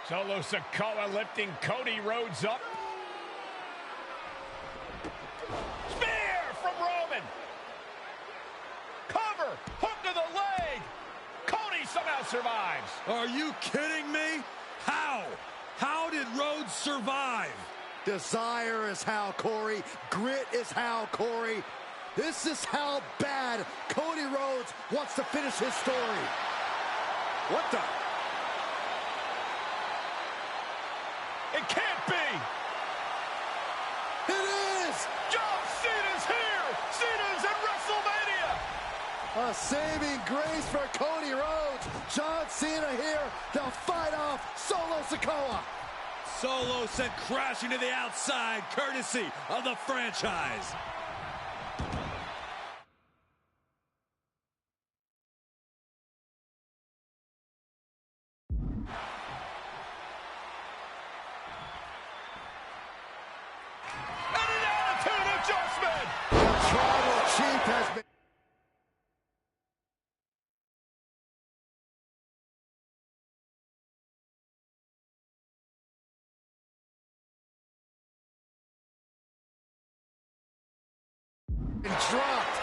Solo Sikoa lifting Cody Rhodes up. Spear from Roman. Cover. Hook to the leg. Cody somehow survives. Are you kidding me? How? How did Rhodes survive? Desire is how, Corey. Grit is how, Corey. This is how bad Cody Rhodes wants to finish his story. What the? It can't be. It is! John Cena's here. Cena's at WrestleMania. A saving grace for Cody Rhodes. John Cena here to fight off Solo Sikoa. Solo sent crashing to the outside, courtesy of the franchise. And an attitude adjustment. The tribal chief has been... dropped.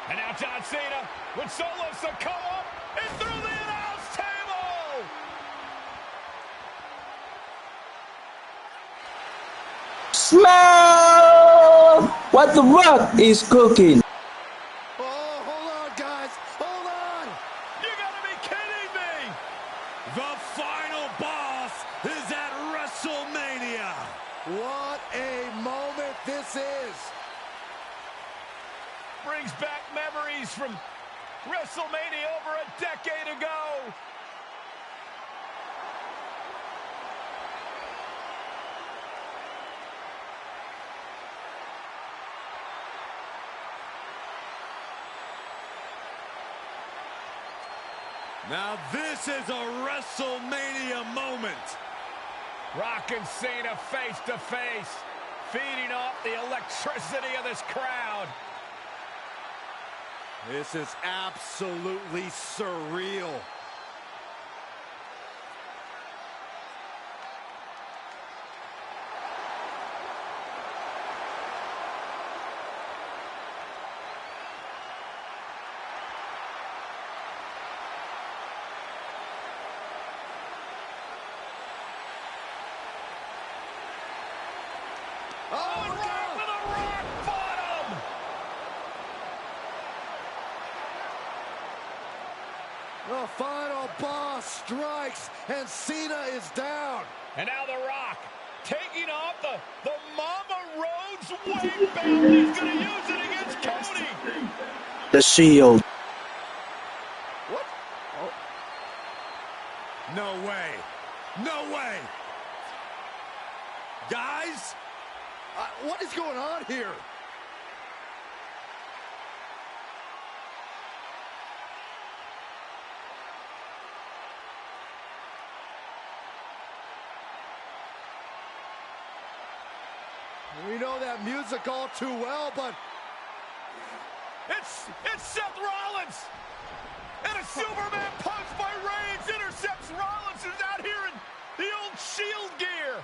And now John Cena with Solo Sikoa and through the announce table. Smell what the Rock is cooking. Oh, hold on, guys. Hold on. You gotta be kidding me. The final boss is at WrestleMania. What? this is. Brings back memories from WrestleMania over a decade ago. Now this is a WrestleMania moment. Rock and Cena face to face, feeding off the electricity of this crowd. This is absolutely surreal. Oh, and right with a rock bottom! The final boss strikes, and Cena is down. And now The Rock taking off the Mama Rhodes weight belt. He's going to use it against Cody. The Shield. What? Oh. No way. No way. Guys? What is going on here? We know that music all too well, but It's Seth Rollins. And a Superman punch by Reigns intercepts Rollins, who's out here in the old Shield gear.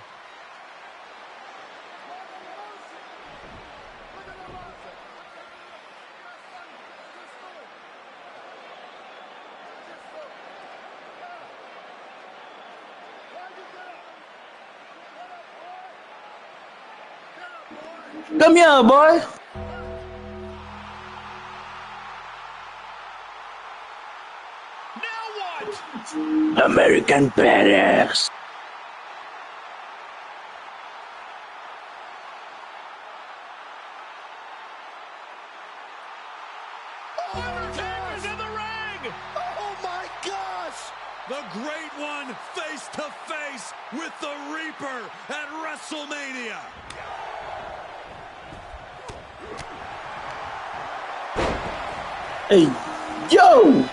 Come here, boy. Now what? American Badass. Undertaker's in the ring. oh my gosh! The Great One face to face with the Reaper at WrestleMania. Hey, yo!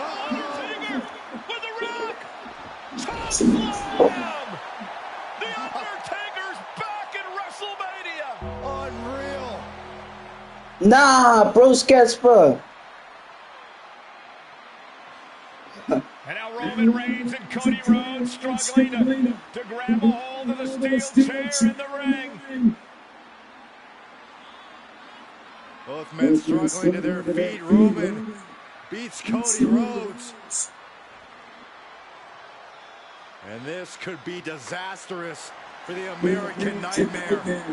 Undertaker with the Rock. Top slam. The Undertaker's back in WrestleMania. Unreal. Nah, Bruce Casper. And now Roman Reigns and Cody Rhodes struggling to grab a hold of the steel chair in the ring. Both men struggling to their feet. Roman beats Cody Rhodes. And this could be disastrous for the American Nightmare.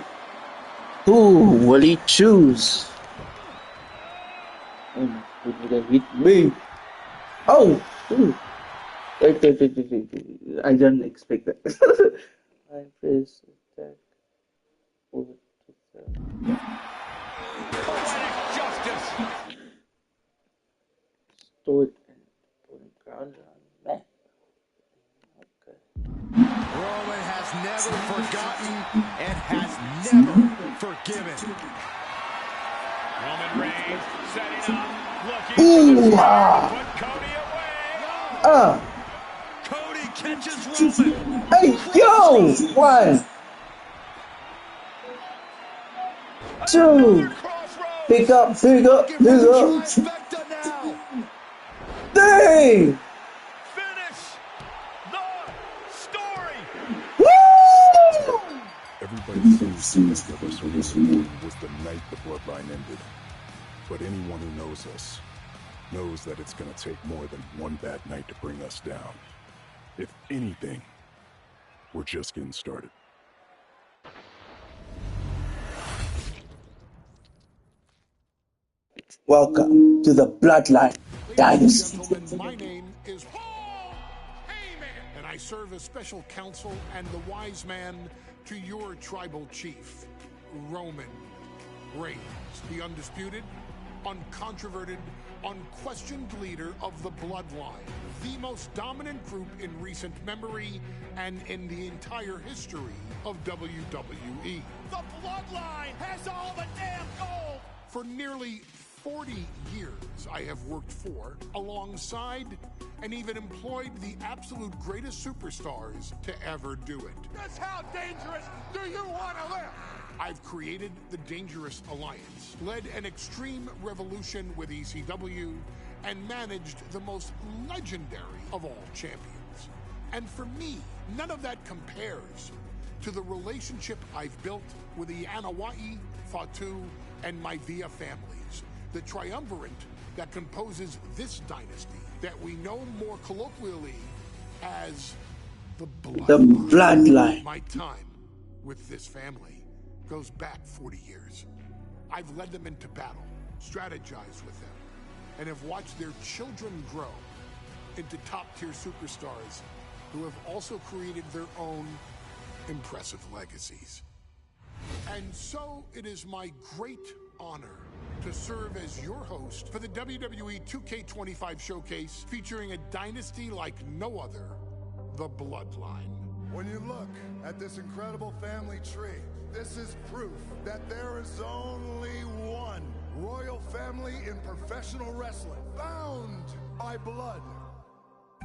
Who will he choose? Oh, with me. Oh! Ooh. Wait. I didn't expect that. I press attack. Over to the... do it and put him ground on man. Okay. Roman has never forgotten and has never forgiven. Roman Reigns setting up, looking for the star to put Cody away. Cody catches Roman. Hey, yo! 1, 2. Pick up. 3. Finish the story. Woo! Everybody seems to think that WrestleMania was the night the bloodline ended. But anyone who knows us knows that it's going to take more than one bad night to bring us down. If anything, we're just getting started. Welcome to the Bloodline Dynasty. Ladies and gentlemen, my name is Paul Heyman, and I serve as special counsel and the wise man to your tribal chief, Roman Reigns, the undisputed, uncontroverted, unquestioned leader of the Bloodline, the most dominant group in recent memory and in the entire history of WWE. The Bloodline has all the damn gold. For nearly 40 years, I have worked for, alongside, and even employed the absolute greatest superstars to ever do it. Just how dangerous do you want to live? I've created the Dangerous Alliance, led an extreme revolution with ECW, and managed the most legendary of all champions. And for me, none of that compares to the relationship I've built with the Anoa'i, Fatu, and Maivia families, the triumvirate that composes this dynasty that we know more colloquially as the Bloodline. The Bloodline. My time with this family goes back 40 years. I've led them into battle, strategized with them, and have watched their children grow into top-tier superstars who have also created their own impressive legacies. And so it is my great honor to serve as your host for the WWE 2K25 showcase featuring a dynasty like no other, the Bloodline. When you look at this incredible family tree, this is proof that there is only one royal family in professional wrestling, bound by blood.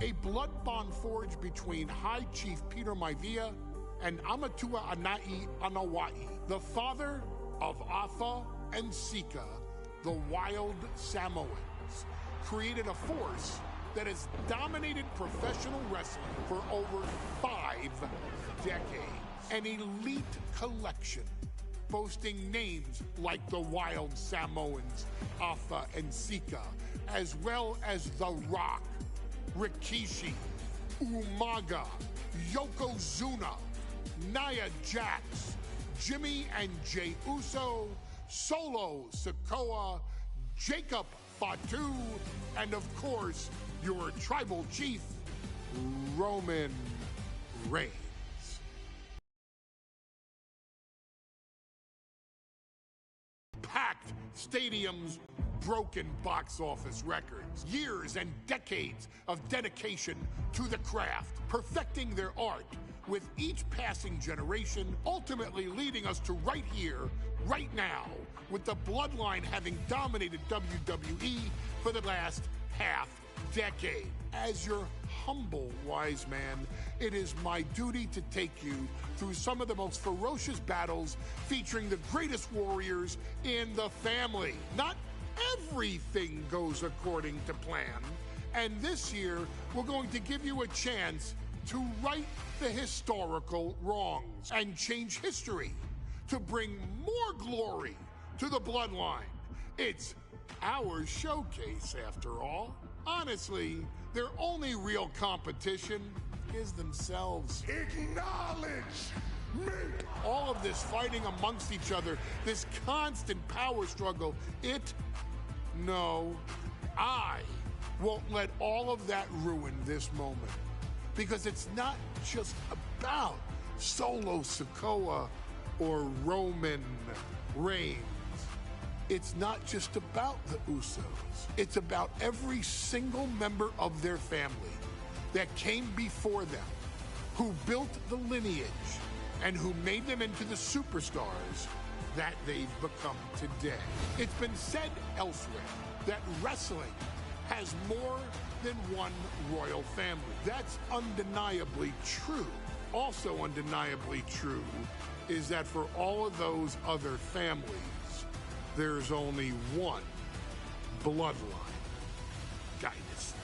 A blood bond forged between High Chief Peter Maivia and Amatua Ana'i Anoa'i, the father of Afa and Sika, the Wild Samoans, created a force that has dominated professional wrestling for over 5 decades. An elite collection boasting names like the Wild Samoans, Afa and Sika, as well as The Rock, Rikishi, Umaga, Yokozuna, Nia Jax, Jimmy and Jey Uso, Solo Sikoa, Jacob Fatu, and of course, your tribal chief, Roman Reigns. Packed stadiums, broken box office records, years and decades of dedication to the craft, perfecting their art with each passing generation, ultimately leading us to right here, right now, with the Bloodline having dominated WWE for the last half decade. As your humble wise man, it is my duty to take you through some of the most ferocious battles featuring the greatest warriors in the family. Not everything goes according to plan, and this year we're going to give you a chance to right the historical wrongs and change history to bring more glory to the Bloodline. It's our showcase, after all. Honestly, their only real competition is themselves. Acknowledge me! All of this fighting amongst each other, this constant power struggle, I won't let all of that ruin this moment. Because it's not just about Solo Sikoa or Roman Reigns. it's not just about the Usos. It's about every single member of their family that came before them, who built the lineage, and who made them into the superstars that they've become today. It's been said elsewhere that wrestling has more than one royal family. That's undeniably true. Also undeniably true is that for all of those other families, there's only one bloodline dynasty.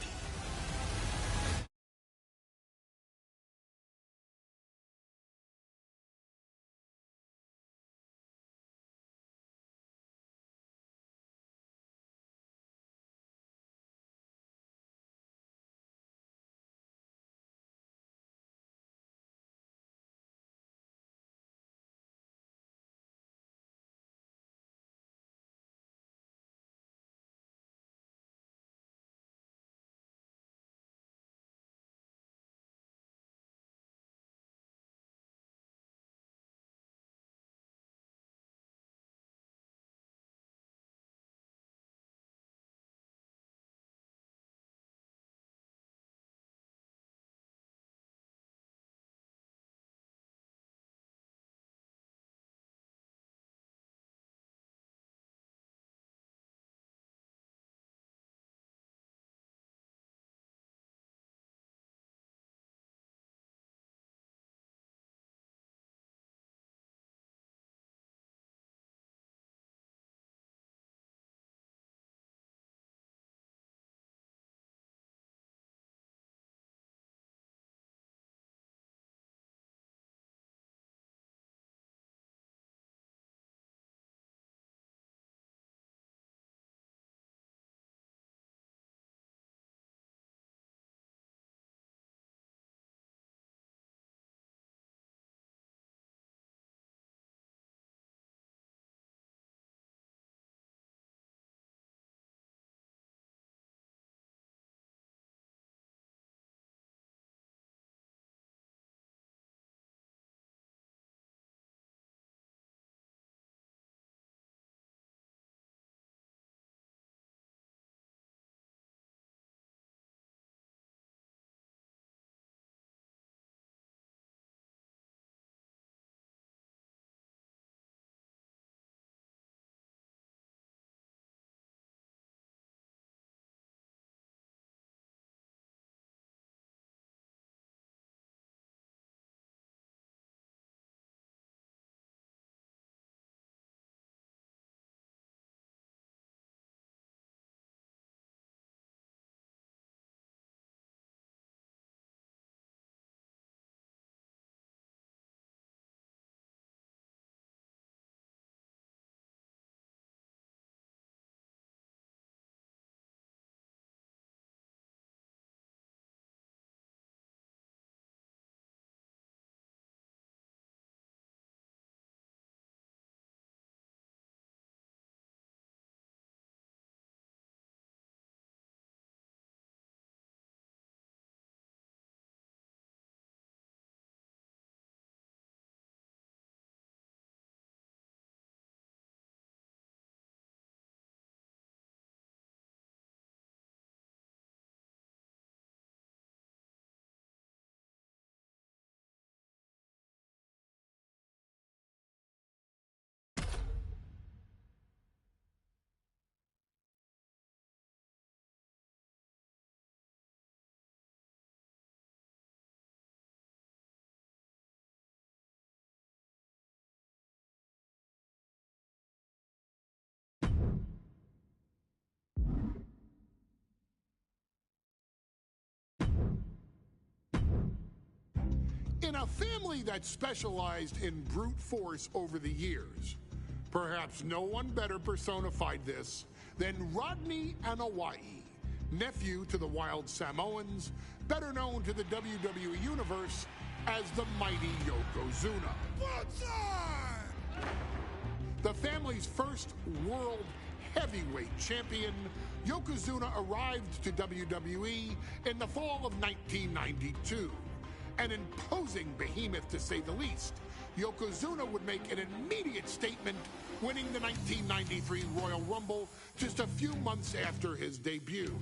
In a family that specialized in brute force over the years, perhaps no one better personified this than Rodney Anoa'i, nephew to the Wild Samoans, better known to the WWE Universe as the mighty Yokozuna. The family's first world heavyweight champion, Yokozuna arrived to WWE in the fall of 1992. An imposing behemoth, to say the least, Yokozuna would make an immediate statement, winning the 1993 Royal Rumble just a few months after his debut.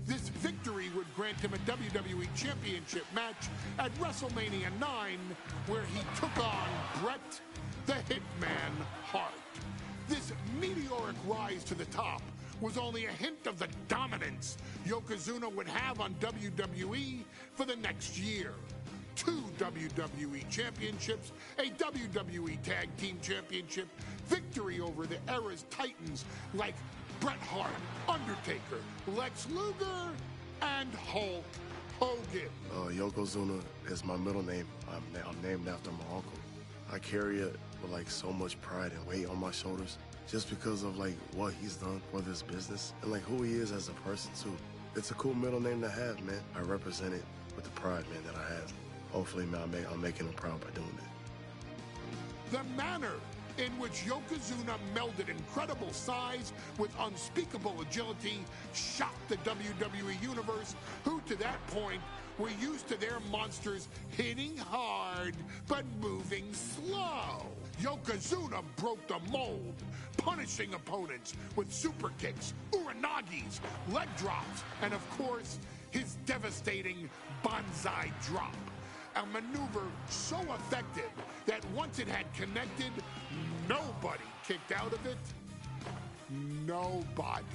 This victory would grant him a WWE Championship match at WrestleMania 9, where he took on Bret the Hitman Hart. This meteoric rise to the top was only a hint of the dominance Yokozuna would have on WWE for the next year. 2 WWE championships, a WWE Tag Team Championship, victory over the era's titans like Bret Hart, Undertaker, Lex Luger, and Hulk Hogan. Yokozuna is my middle name. I'm named after my uncle. I carry it with like so much pride and weight on my shoulders just because of like what he's done for this business and like who he is as a person too. It's a cool middle name to have, man. I represent it with the pride, man, that I have. Hopefully, man, I'm making him proud by doing it. The manner in which Yokozuna melded incredible size with unspeakable agility shocked the WWE Universe, who to that point were used to their monsters hitting hard but moving slow. Yokozuna broke the mold, punishing opponents with super kicks, uranagis, leg drops, and of course, his devastating Banzai drop. A maneuver so effective that once it had connected, nobody kicked out of it. Nobody.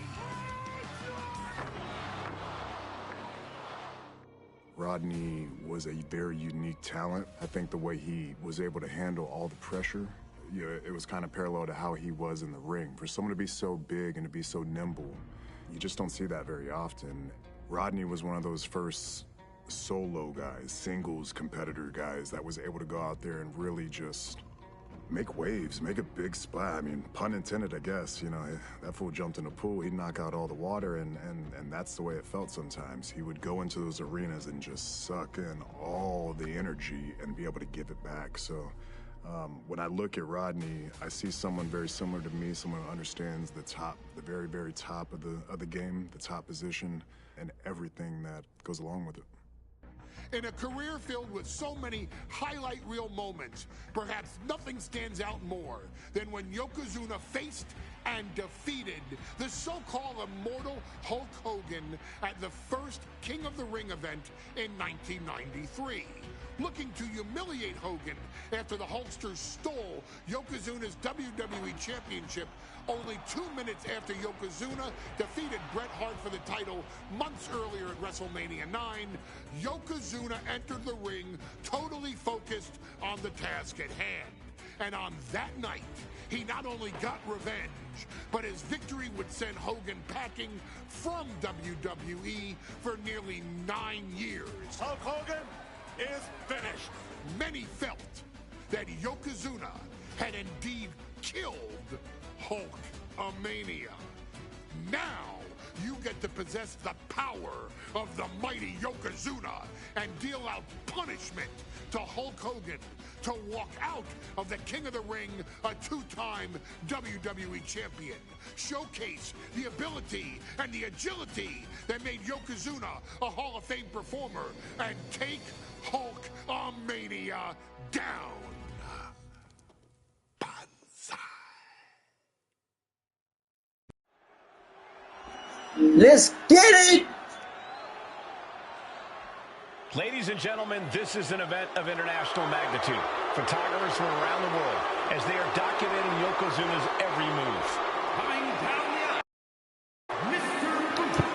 Rodney was a very unique talent. I think the way he was able to handle all the pressure, it was kind of parallel to how he was in the ring. For someone to be so big and to be so nimble, you just don't see that very often. Rodney was one of those first solo guys, singles competitor guys that was able to go out there and really just make waves, make a big splash. I mean, pun intended, I guess. You know, that fool jumped in the pool, he'd knock out all the water, and that's the way it felt sometimes. He would go into those arenas and just suck in all the energy and be able to give it back. So when I look at Rodney, I see someone very similar to me, someone who understands the top, the very, very top of the game, the top position, and everything that goes along with it. In a career filled with so many highlight reel moments, perhaps nothing stands out more than when Yokozuna faced and defeated the so-called immortal Hulk Hogan at the first King of the Ring event in 1993. Looking to humiliate Hogan after the Hulkster stole Yokozuna's WWE Championship only 2 minutes after Yokozuna defeated Bret Hart for the title months earlier at WrestleMania 9, Yokozuna entered the ring totally focused on the task at hand. And on that night, he not only got revenge, but his victory would send Hogan packing from WWE for nearly 9 years. Hulk Hogan is finished. Many felt that Yokozuna had indeed killed Hulkamania. Now you get to possess the power of the mighty Yokozuna and deal out punishment to Hulk Hogan to walk out of the King of the Ring, a 2-time WWE champion. Showcase the ability and the agility that made Yokozuna a Hall of Fame performer and take Hulkamania down. Banzai. Let's get it! Ladies and gentlemen, this is an event of international magnitude. Photographers from around the world as they are documenting Yokozuna's every move. Coming down the aisle, Mr. Boot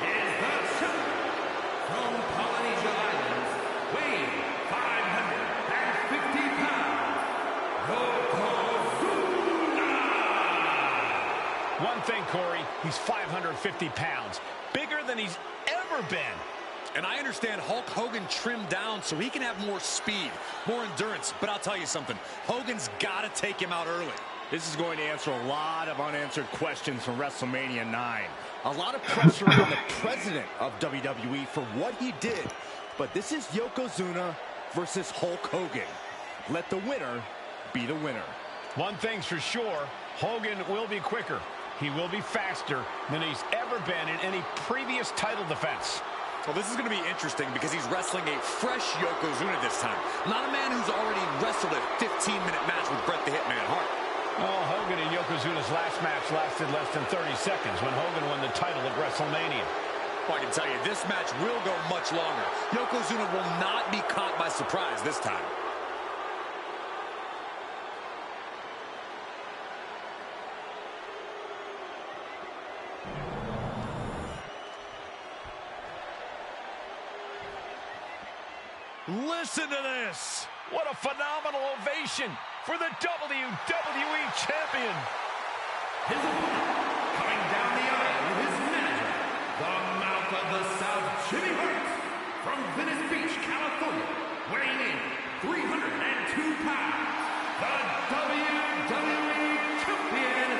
is the champion from Polynesia Islands, weighing 550 pounds, Yokozuna! One thing, Corey, he's 550 pounds, bigger than he's ever been. And I understand Hulk Hogan trimmed down so he can have more speed, more endurance. But I'll tell you something, Hogan's got to take him out early. This is going to answer a lot of unanswered questions from WrestleMania 9. A lot of pressure on the president of WWE for what he did. But this is Yokozuna versus Hulk Hogan. Let the winner be the winner. One thing's for sure, Hogan will be quicker. He will be faster than he's ever been in any previous title defense. Well, this is going to be interesting because he's wrestling a fresh Yokozuna this time. Not a man who's already wrestled a 15-minute match with Bret the Hitman Hart. Oh, Hogan and Yokozuna's last match lasted less than 30 seconds when Hogan won the title at WrestleMania. Well, I can tell you, this match will go much longer. Yokozuna will not be caught by surprise this time. Listen to this. What a phenomenal ovation for the WWE Champion. His opponent, coming down the aisle with his manager, the Mouth of the South, Jimmy Hart, from Venice Beach, California, weighing in 302 pounds, the WWE Champion,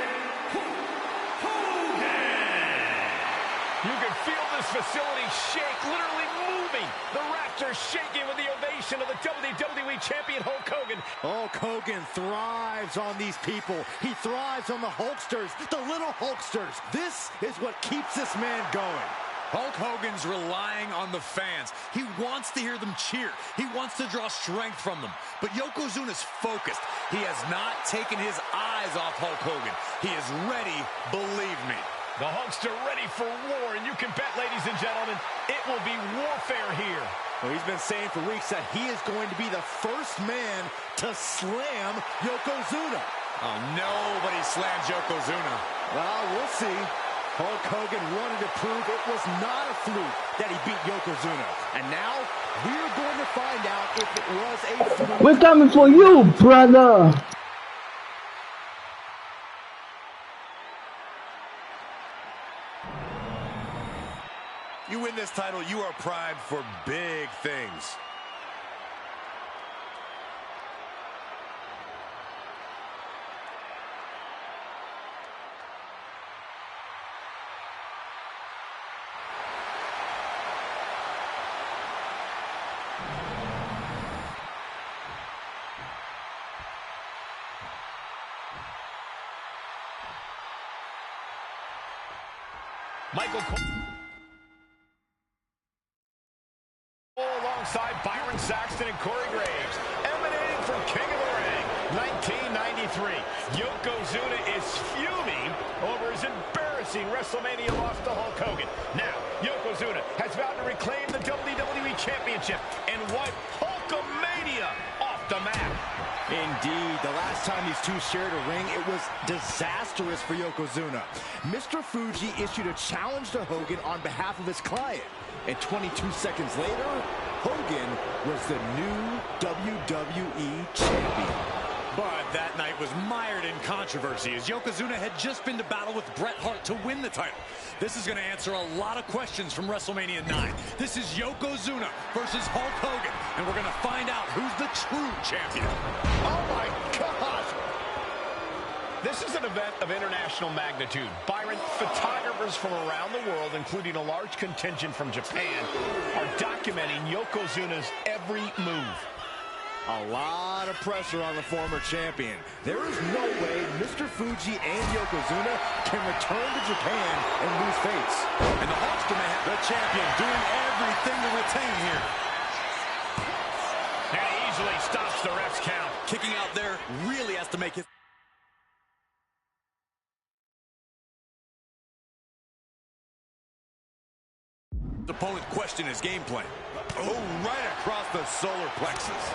Hulk Hogan. You can feel this facility shake, literally moving. The rafters shaking with the ovation of the WWE Champion Hulk Hogan. Hulk Hogan thrives on these people. He thrives on the Hulksters, the little Hulksters. This is what keeps this man going. Hulk Hogan's relying on the fans. He wants to hear them cheer. He wants to draw strength from them. But Yokozuna's focused. He has not taken his eyes off Hulk Hogan. He is ready, believe me. The Hulkster ready for war, and you can bet, ladies and gentlemen, it will be warfare here. Well, he's been saying for weeks that he is going to be the first man to slam Yokozuna. Oh, nobody slams Yokozuna. Well, we'll see. Hulk Hogan wanted to prove it was not a fluke that he beat Yokozuna. And now, we're going to find out if it was a fluke. We're coming for you, brother. You win this title, you are primed for big things. Michael Cole alongside Byron Saxton and Corey Graves, emanating from King of the Ring, 1993. Yokozuna is fuming over his embarrassing WrestleMania loss to Hulk Hogan. Now, Yokozuna has vowed to reclaim the WWE Championship and wipe Hulkamania off the map. Indeed, the last time these two shared a ring, it was disastrous for Yokozuna. Mr. Fuji issued a challenge to Hogan on behalf of his client. And 22 seconds later, Hogan was the new WWE Champion. But that night was mired in controversy as Yokozuna had just been to battle with Bret Hart to win the title. This is going to answer a lot of questions from WrestleMania 9. This is Yokozuna versus Hulk Hogan, and we're going to find out who's the true champion. Oh my gosh! This is an event of international magnitude. Byron, photographers from around the world, including a large contingent from Japan, are documenting Yokozuna's every move. A lot of pressure on the former champion. There is no way Mr. Fuji and Yokozuna can return to Japan and lose face. And the Hulkster may have the champion doing everything to retain here. And he easily stops the ref's count. Kicking out there really has to make his... The opponent questioned his game plan. Oh, right across the solar plexus.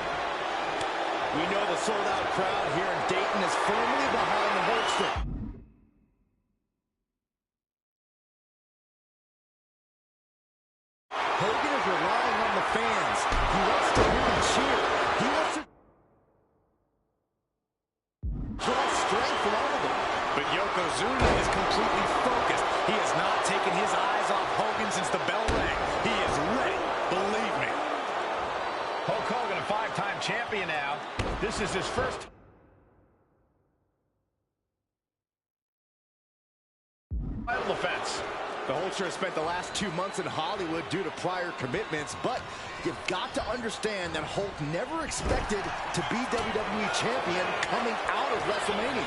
We know the sold-out crowd here in Dayton is firmly behind the Hulkster. Hogan is relying on the fans. He wants to hear them cheer. He wants to draw strength from all of them. But Yokozuna is completely focused. He has not taken his eyes off Hogan since the bell rang. He is ready, believe me. Hulk Hogan, a five-time champion now. This is his first title defense. The Hulkster has spent the last 2 months in Hollywood due to prior commitments, but you've got to understand that Hulk never expected to be WWE Champion coming out of WrestleMania.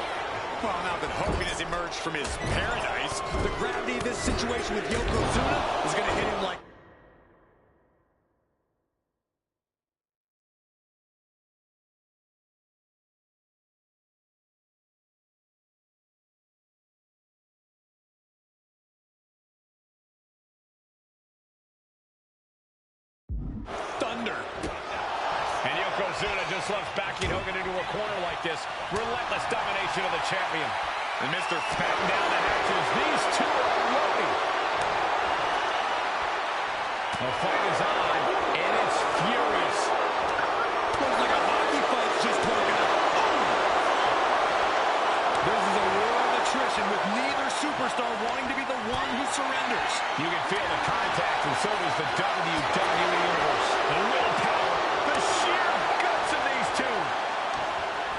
Well, now that Hogan has emerged from his paradise, the gravity of this situation with Yokozuna is going to hit him like... Yokozuna just loves backing Hogan into a corner like this. Relentless domination of the champion. And Mr. Patting down the hatches. These two are unloading. The fight is on, and it's furious. Looks like a hockey fight's just broken out. This is a war of attrition with neither superstar wanting to be the one who surrenders. You can feel the contact, and so does the WWE Universe. The willpower, the sheer guts of these two.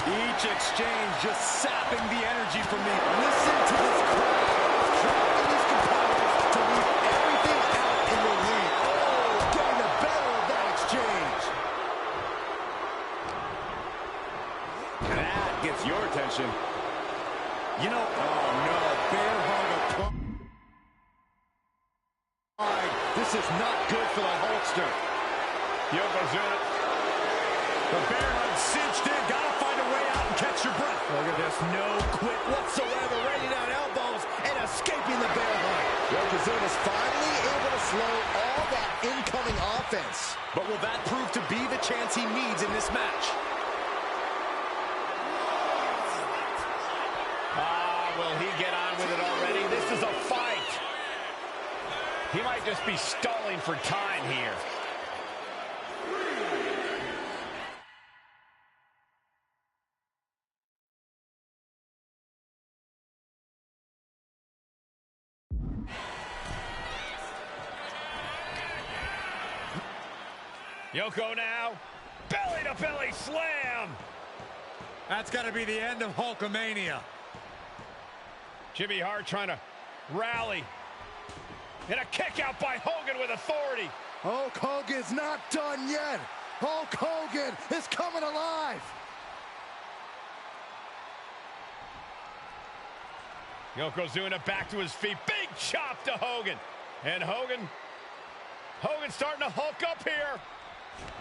Each exchange just sapping the energy from me. Listen to this crowd. Driving these competitors to leave everything out in the ring. Oh, getting the better of that exchange. That gets your attention. You know, oh no, bear hug of pride. This is not good for the Hulkster. Yokozuna. The bear hug cinched in. Gotta find a way out and catch your breath. Look at this, no quit whatsoever. Raining down elbows and escaping the bear hug. Yokozuna's finally able to slow all that incoming offense. But will that prove to be the chance he needs in this match? Will he get on with it already? This is a fight. He might just be stalling for time here. Yoko now. Belly-to-belly slam. That's got to be the end of Hulkamania. Jimmy Hart trying to rally. And a kick out by Hogan with authority. Hulk Hogan's not done yet. Hulk Hogan is coming alive. Yokozuna back to his feet. Big chop to Hogan. And Hogan's starting to hulk up here.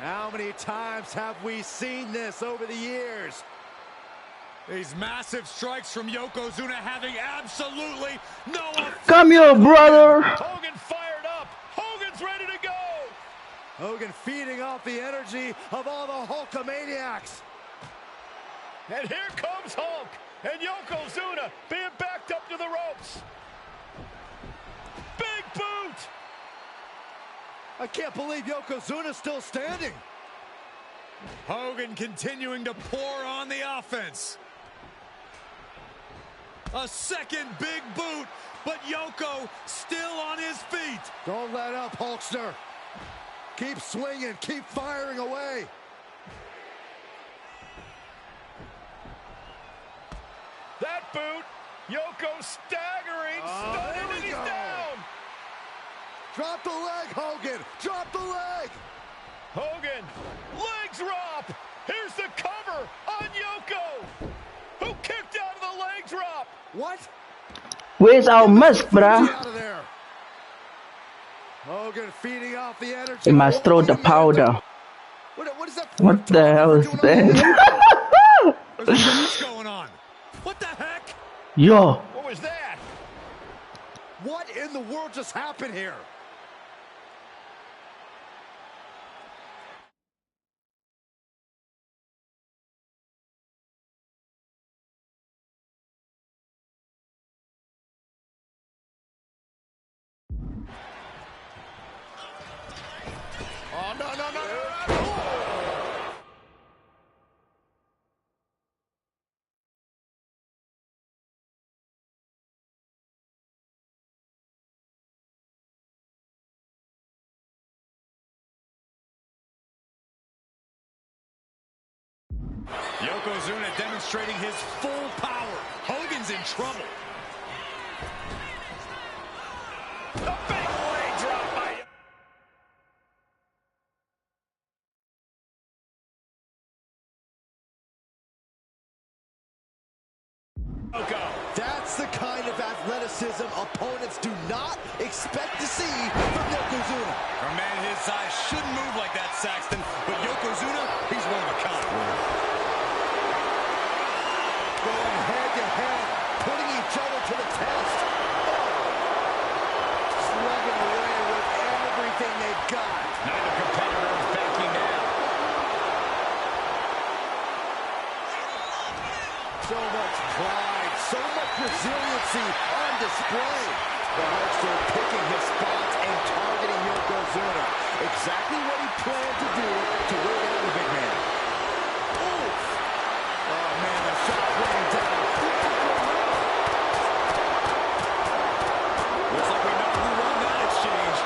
How many times have we seen this over the years? These massive strikes from Yokozuna having absolutely no effect. Come here, brother. Hogan fired up. Hogan's ready to go. Hogan feeding off the energy of all the Hulkamaniacs. And here comes Hulk. And Yokozuna being backed up to the ropes. Big boot. I can't believe Yokozuna's still standing. Hogan continuing to pour on the offense. A second big boot, but Yoko still on his feet. Don't let up, Hulkster. Keep swinging, keep firing away. That boot, Yoko staggering, stunning, and he's down. Drop the leg, Hogan. Drop the leg. Hogan, leg drop. Here's the cover on Yoko, who kicked out of the leg drop. What? Where's our mask, bruh? Hogan feeding off the energy. He must throw the powder. What is that? What the hell is that? What's going on? What the heck? Yo. What was that? What in the world just happened here? Oh, no. Yokozuna demonstrating his full power. Hogan's in trouble. The big leg drop by Yoko. That's the kind of athleticism opponents do not expect to see from Yokozuna. A man his size shouldn't move like that, Saxton, but Yokozuna, he's one of a kind. Going head to head, putting each other to the test. Slugging away with everything they've got. Neither competitor is backing down. So much pride, so much resiliency on display. The Hulkster picking his spots and targeting Yokozuna. Exactly what he planned to do to wear down the big man. Oof! Oh man, the shot raining down. Looks like we know who won that exchange.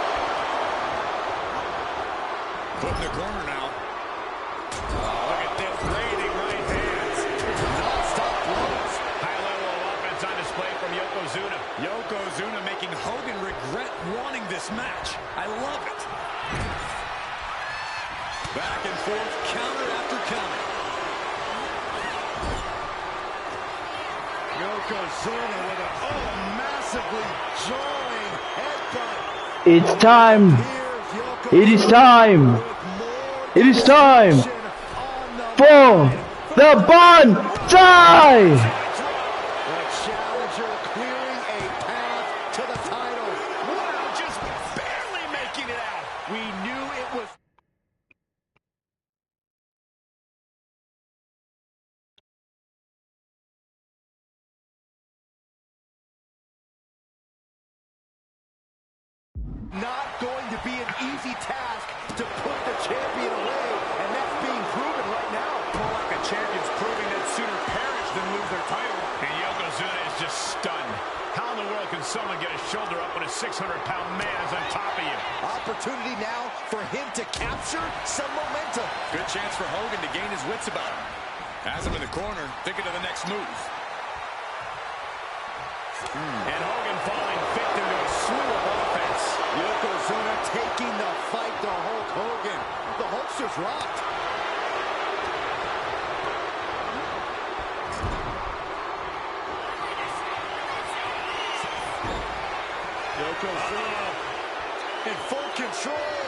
Put in the corner now. Oh, look at this, raining right hands. Non-stop blows. High level of offense on display from Yokozuna. Yokozuna making Hogan regret wanting this match. I love it. Back and forth, counter after counter. Yokozuna with a massively jarring headbutt. It's time. It is time. It is time for the Banzai. The challenger clearing a path to the title. Wow, just barely making it out. We knew it was... not going to be an easy task to put the champion away, and that's being proven right now. More like the champion's proving that sooner perish than lose their title. And Yokozuna is just stunned. How in the world can someone get a shoulder up when a 600-pound man is on top of you? Opportunity now for him to capture some momentum. Good chance for Hogan to gain his wits about him. Has him in the corner, thinking of the next move. And Hogan falling victim to a slew of offense. Yokozuna taking the fight to Hulk Hogan. The Hulkster's rocked. Yokozuna in full control.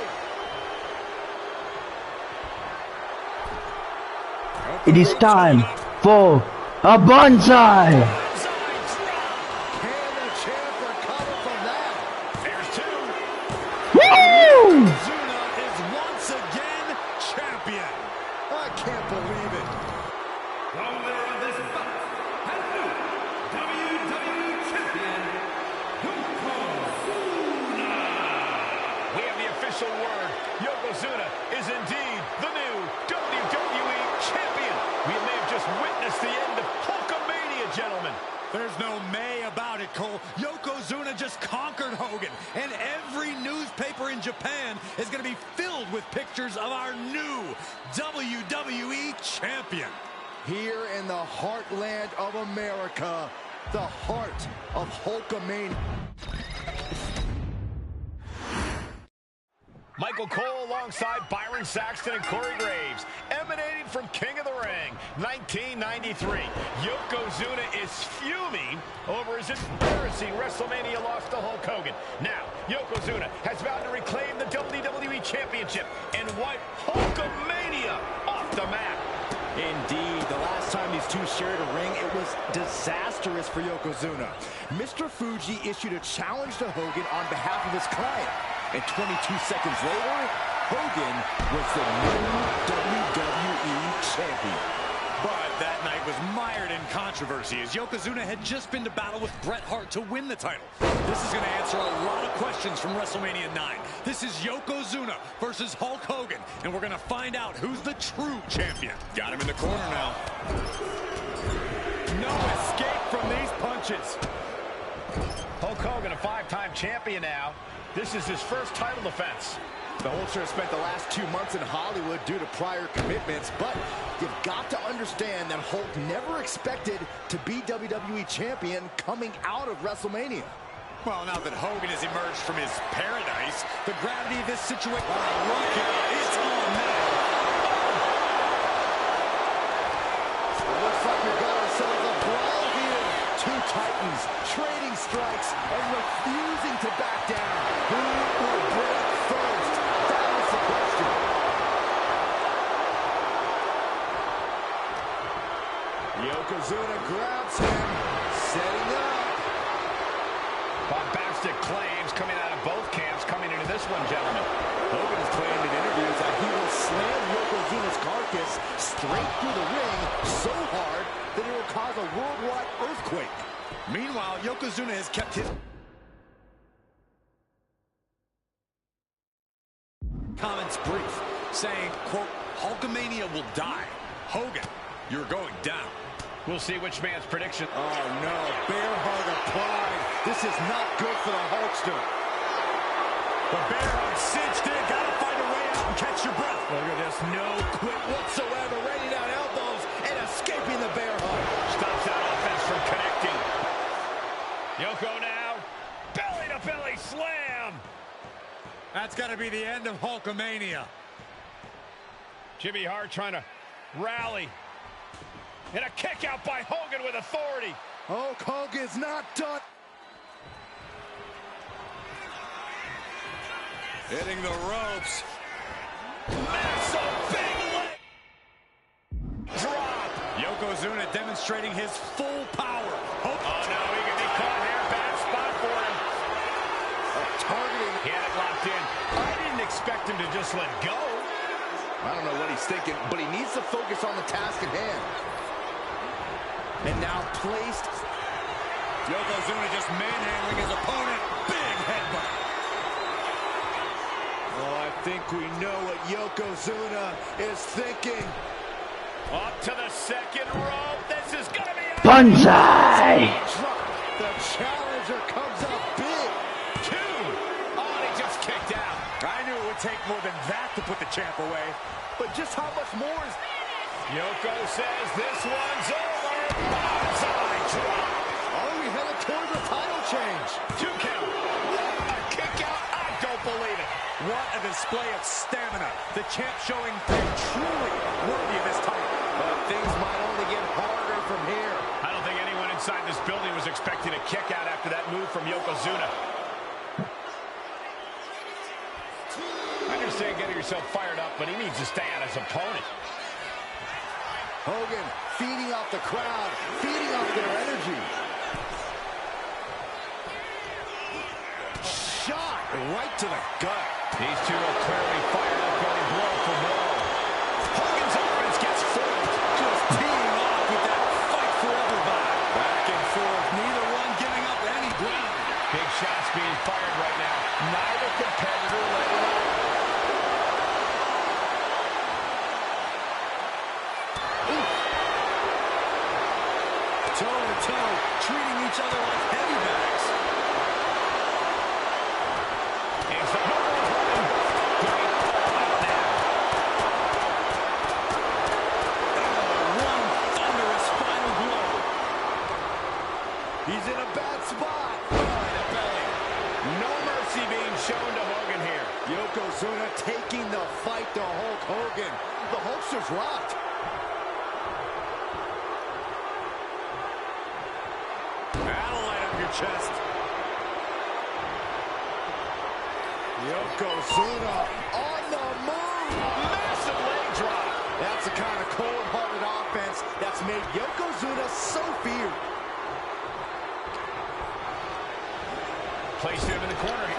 It is time for a Banzai. Yokozuna is once again champion. I can't believe it. The winner of this bout and new WWE Champion, Yokozuna. We have the official word. Yokozuna is indeed the new WWE Champion. We may have just witnessed the end of Hulkamania, gentlemen. There's no may about it, Cole. Yokozuna just conquered Hogan, and every newspaper in Japan is going to be filled with pictures of our new WWE champion. Here in the heartland of America, the heart of Hulkamania. Michael Cole alongside Byron Saxton and Corey Graves, emanating from King of the Ring, 1993. Yokozuna is fuming over his embarrassing WrestleMania loss to Hulk Hogan. Now, Yokozuna has vowed to reclaim the WWE Championship and wipe Hulkamania off the map. Indeed, the last time these two shared a ring, it was disastrous for Yokozuna. Mr. Fuji issued a challenge to Hogan on behalf of his client. And 22 seconds later, Hogan was the new WWE Champion. But that night was mired in controversy as Yokozuna had just been to battle with Bret Hart to win the title. This is going to answer a lot of questions from WrestleMania 9. This is Yokozuna versus Hulk Hogan, and we're going to find out who's the true champion. Got him in the corner now. No escape from these punches. Hulk Hogan, a five-time champion now. This is his first title defense. The Hulkster has spent the last 2 months in Hollywood due to prior commitments, but you've got to understand that Hulk never expected to be WWE Champion coming out of WrestleMania. Well, now that Hogan has emerged from his paradise, the gravity of this situation... Oh, look out, it's on now. It looks like we've got ourselves a brawl here. Two titans trading strikes and refusing to back down. Who will break first? That is the question. Yokozuna grabs him, setting up. Bombastic claims coming out of both camps coming into this one, gentlemen. Hogan has claimed in interviews that he will slam Yokozuna's carcass straight through the ring so hard that it will cause a worldwide earthquake. Meanwhile, Yokozuna has kept his comments brief, saying, quote, Hulkamania will die. Hogan, you're going down. We'll see which man's prediction. Oh, no. Bear hug applied. This is not good for the Hulkster. The bear hug cinched in. Got to find a way out and catch your breath. Look at this. No quit whatsoever. Raining down elbows and escaping the bear hug. Stops that offense from connecting. Yoko now. Belly-to-belly slam. That's got to be the end of Hulkamania. Jimmy Hart trying to rally. And a kick out by Hogan with authority. Hulk Hogan's not done. Hitting the ropes. Massive big leg drop. Yokozuna demonstrating his full power. Oh, no, he can be caught here. Bad spot for him. Targeting. He had it locked in. I didn't expect him to just let go. I don't know what he's thinking, but he needs to focus on the task at hand. And now placed. Yokozuna just manhandling his opponent. Big headbutt. Oh, I think we know what Yokozuna is thinking. Up to the second rope. This is going to be a Banzai! The challenger comes up big. 2. Oh, he just kicked out. I knew it would take more than that to put the champ away. But just how much more is... Yoko says this one's over. Banzai drop. Are we headed towards a title change? 2 count. What a kick out. I don't believe it. What a display of stamina. The champ showing they're truly worthy of this title. But things might only get harder from here. I don't think anyone inside this building was expecting a kick out after that move from Yokozuna. I understand getting yourself fired up, but he needs to stay on his opponent. Hogan feeding off the crowd, feeding off their energy. Shot right to the gut. These two are clearly fired up, going blow for blow. Hogan's offense gets foiled. Just teeing off with that fight forever vibe. Back and forth, neither one giving up any ground. Big shots being fired right now. Neither competitor letting up. Toe-to-toe, treating each other like heavy bags. It's the Hogan's running. Going all out now. One thunderous final blow. He's in a bad spot. Belly to belly. No mercy being shown to Hogan here. Yokozuna taking the fight to Hulk Hogan. The Hulkster's rocked. That'll light up your chest. Yokozuna on the move. Massive leg drop. That's the kind of cold-hearted offense that's made Yokozuna so feared. Placed him in the corner.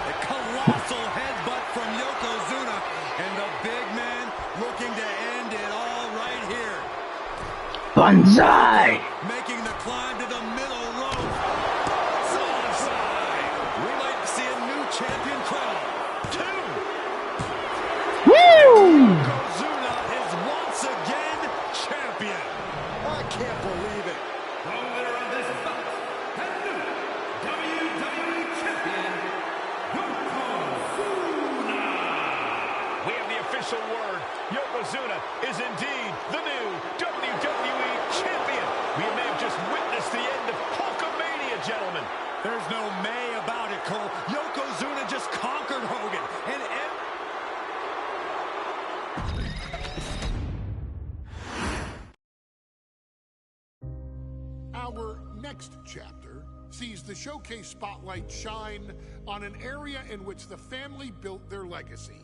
A colossal headbutt from Yokozuna, and the big man looking to end it all right here. Banzai! Making the climb to the middle rope. Side. We might see a new champion crowned. 2. Woo! Yokozuna is once again champion. I can't believe it. The winner of this bout, and new WWE Champion, Yokozuna. We have the official word. Yokozuna is indeed the new WWE Champion. We may have just witnessed the end of Hulkamania, gentlemen. There's no may about it, Cole. Yokozuna just conquered Hogan. And Our next chapter sees the showcase spotlight shine on an area in which the family built their legacy: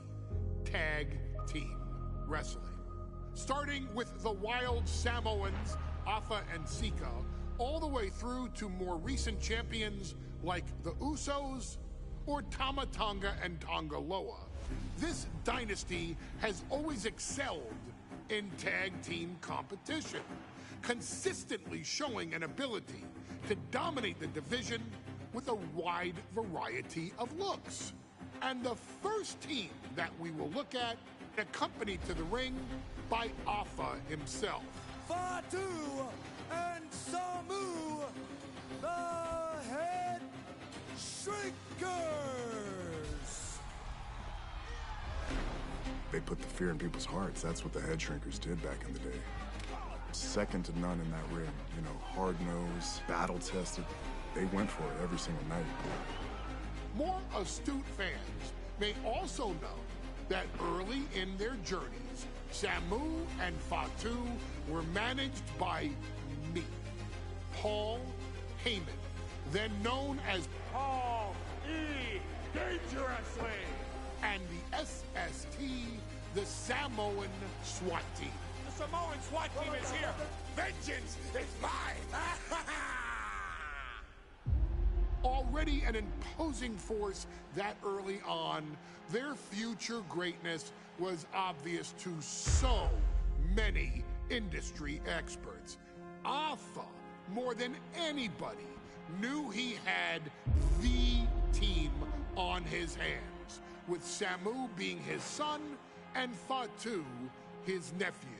tag team wrestling. Starting with the Wild Samoans, Afa and Sika, all the way through to more recent champions like the Usos or Tama Tonga and Tonga Loa. This dynasty has always excelled in tag team competition, consistently showing an ability to dominate the division with a wide variety of looks. And the first team that we will look at, accompanied to the ring by Alpha himself. Fatu and Samu, the Head Shrinkers. They put the fear in people's hearts. That's what the Head Shrinkers did back in the day. Second to none in that ring. You know, hard-nosed, battle-tested. They went for it every single night. More astute fans may also know that early in their journeys, Samu and Fatu were managed by me, Paul Heyman, then known as Paul E. Dangerously, and the SST, the Samoan SWAT team. The Samoan SWAT team is here. Vengeance is mine. Already an imposing force that early on, their future greatness was obvious to so many industry experts. Alpha, more than anybody, knew he had the team on his hands, with Samu being his son and Fatu his nephew.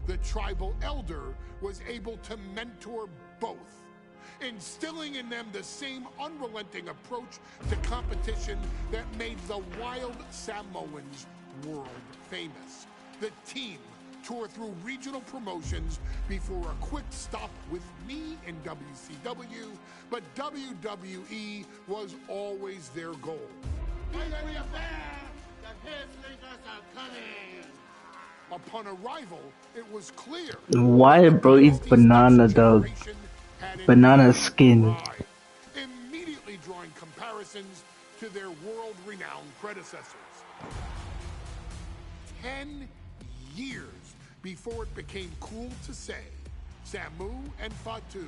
The tribal elder was able to mentor both, instilling in them the same unrelenting approach to competition that made the Wild Samoans world famous. The team toured through regional promotions before a quick stop with me in WCW, but WWE was always their goal. Upon arrival, it was clear. Why, bro, eat banana, dog? Banana skin. Immediately drawing comparisons to their world-renowned predecessors. 10 years before it became cool to say, Samu and Fatu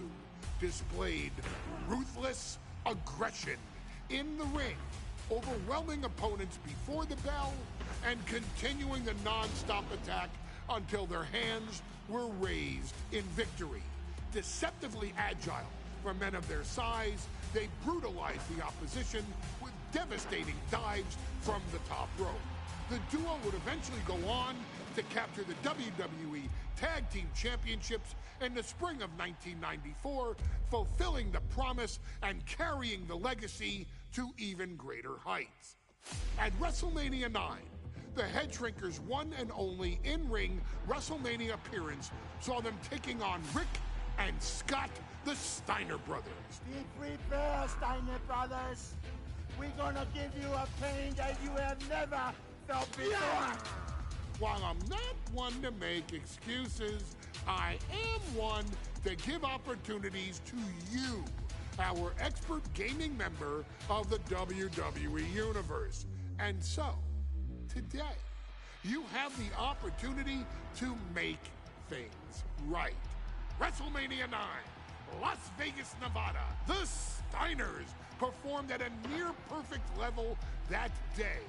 displayed ruthless aggression in the ring, overwhelming opponents before the bell and continuing the non-stop attack until their hands were raised in victory. Deceptively agile for men of their size, they brutalized the opposition with devastating dives from the top rope. The duo would eventually go on to capture the WWE Tag Team Championships in the spring of 1994, fulfilling the promise and carrying the legacy to even greater heights. At WrestleMania 9, the Head Shrinkers' one and only in-ring WrestleMania appearance saw them taking on Rick and Scott, the Steiner brothers. Be prepared, Steiner brothers. We're gonna give you a pain that you have never felt before. While I'm not one to make excuses, I am one to give opportunities to you, our expert gaming member of the WWE Universe. And so, today, you have the opportunity to make things right. WrestleMania 9, Las Vegas, Nevada. The Steiners performed at a near-perfect level that day,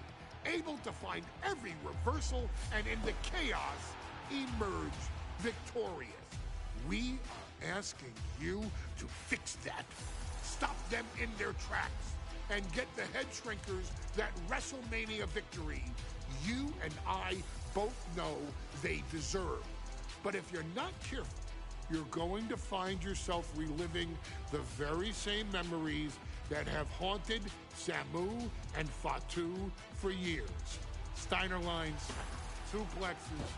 able to find every reversal and in the chaos emerge victorious. We are asking you to fix that, stop them in their tracks, and get the Head Shrinkers that WrestleMania victory you and I both know they deserve. But if you're not careful, you're going to find yourself reliving the very same memories that have haunted Samu and Fatu for years. Steiner lines, suplexes,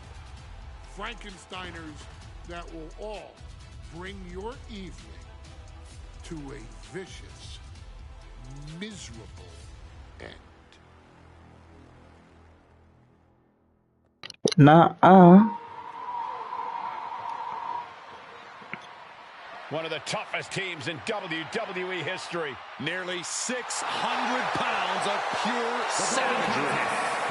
Frankensteiners that will all bring your evening to a vicious, miserable end. One of the toughest teams in WWE history. Nearly 600 pounds of pure savagery.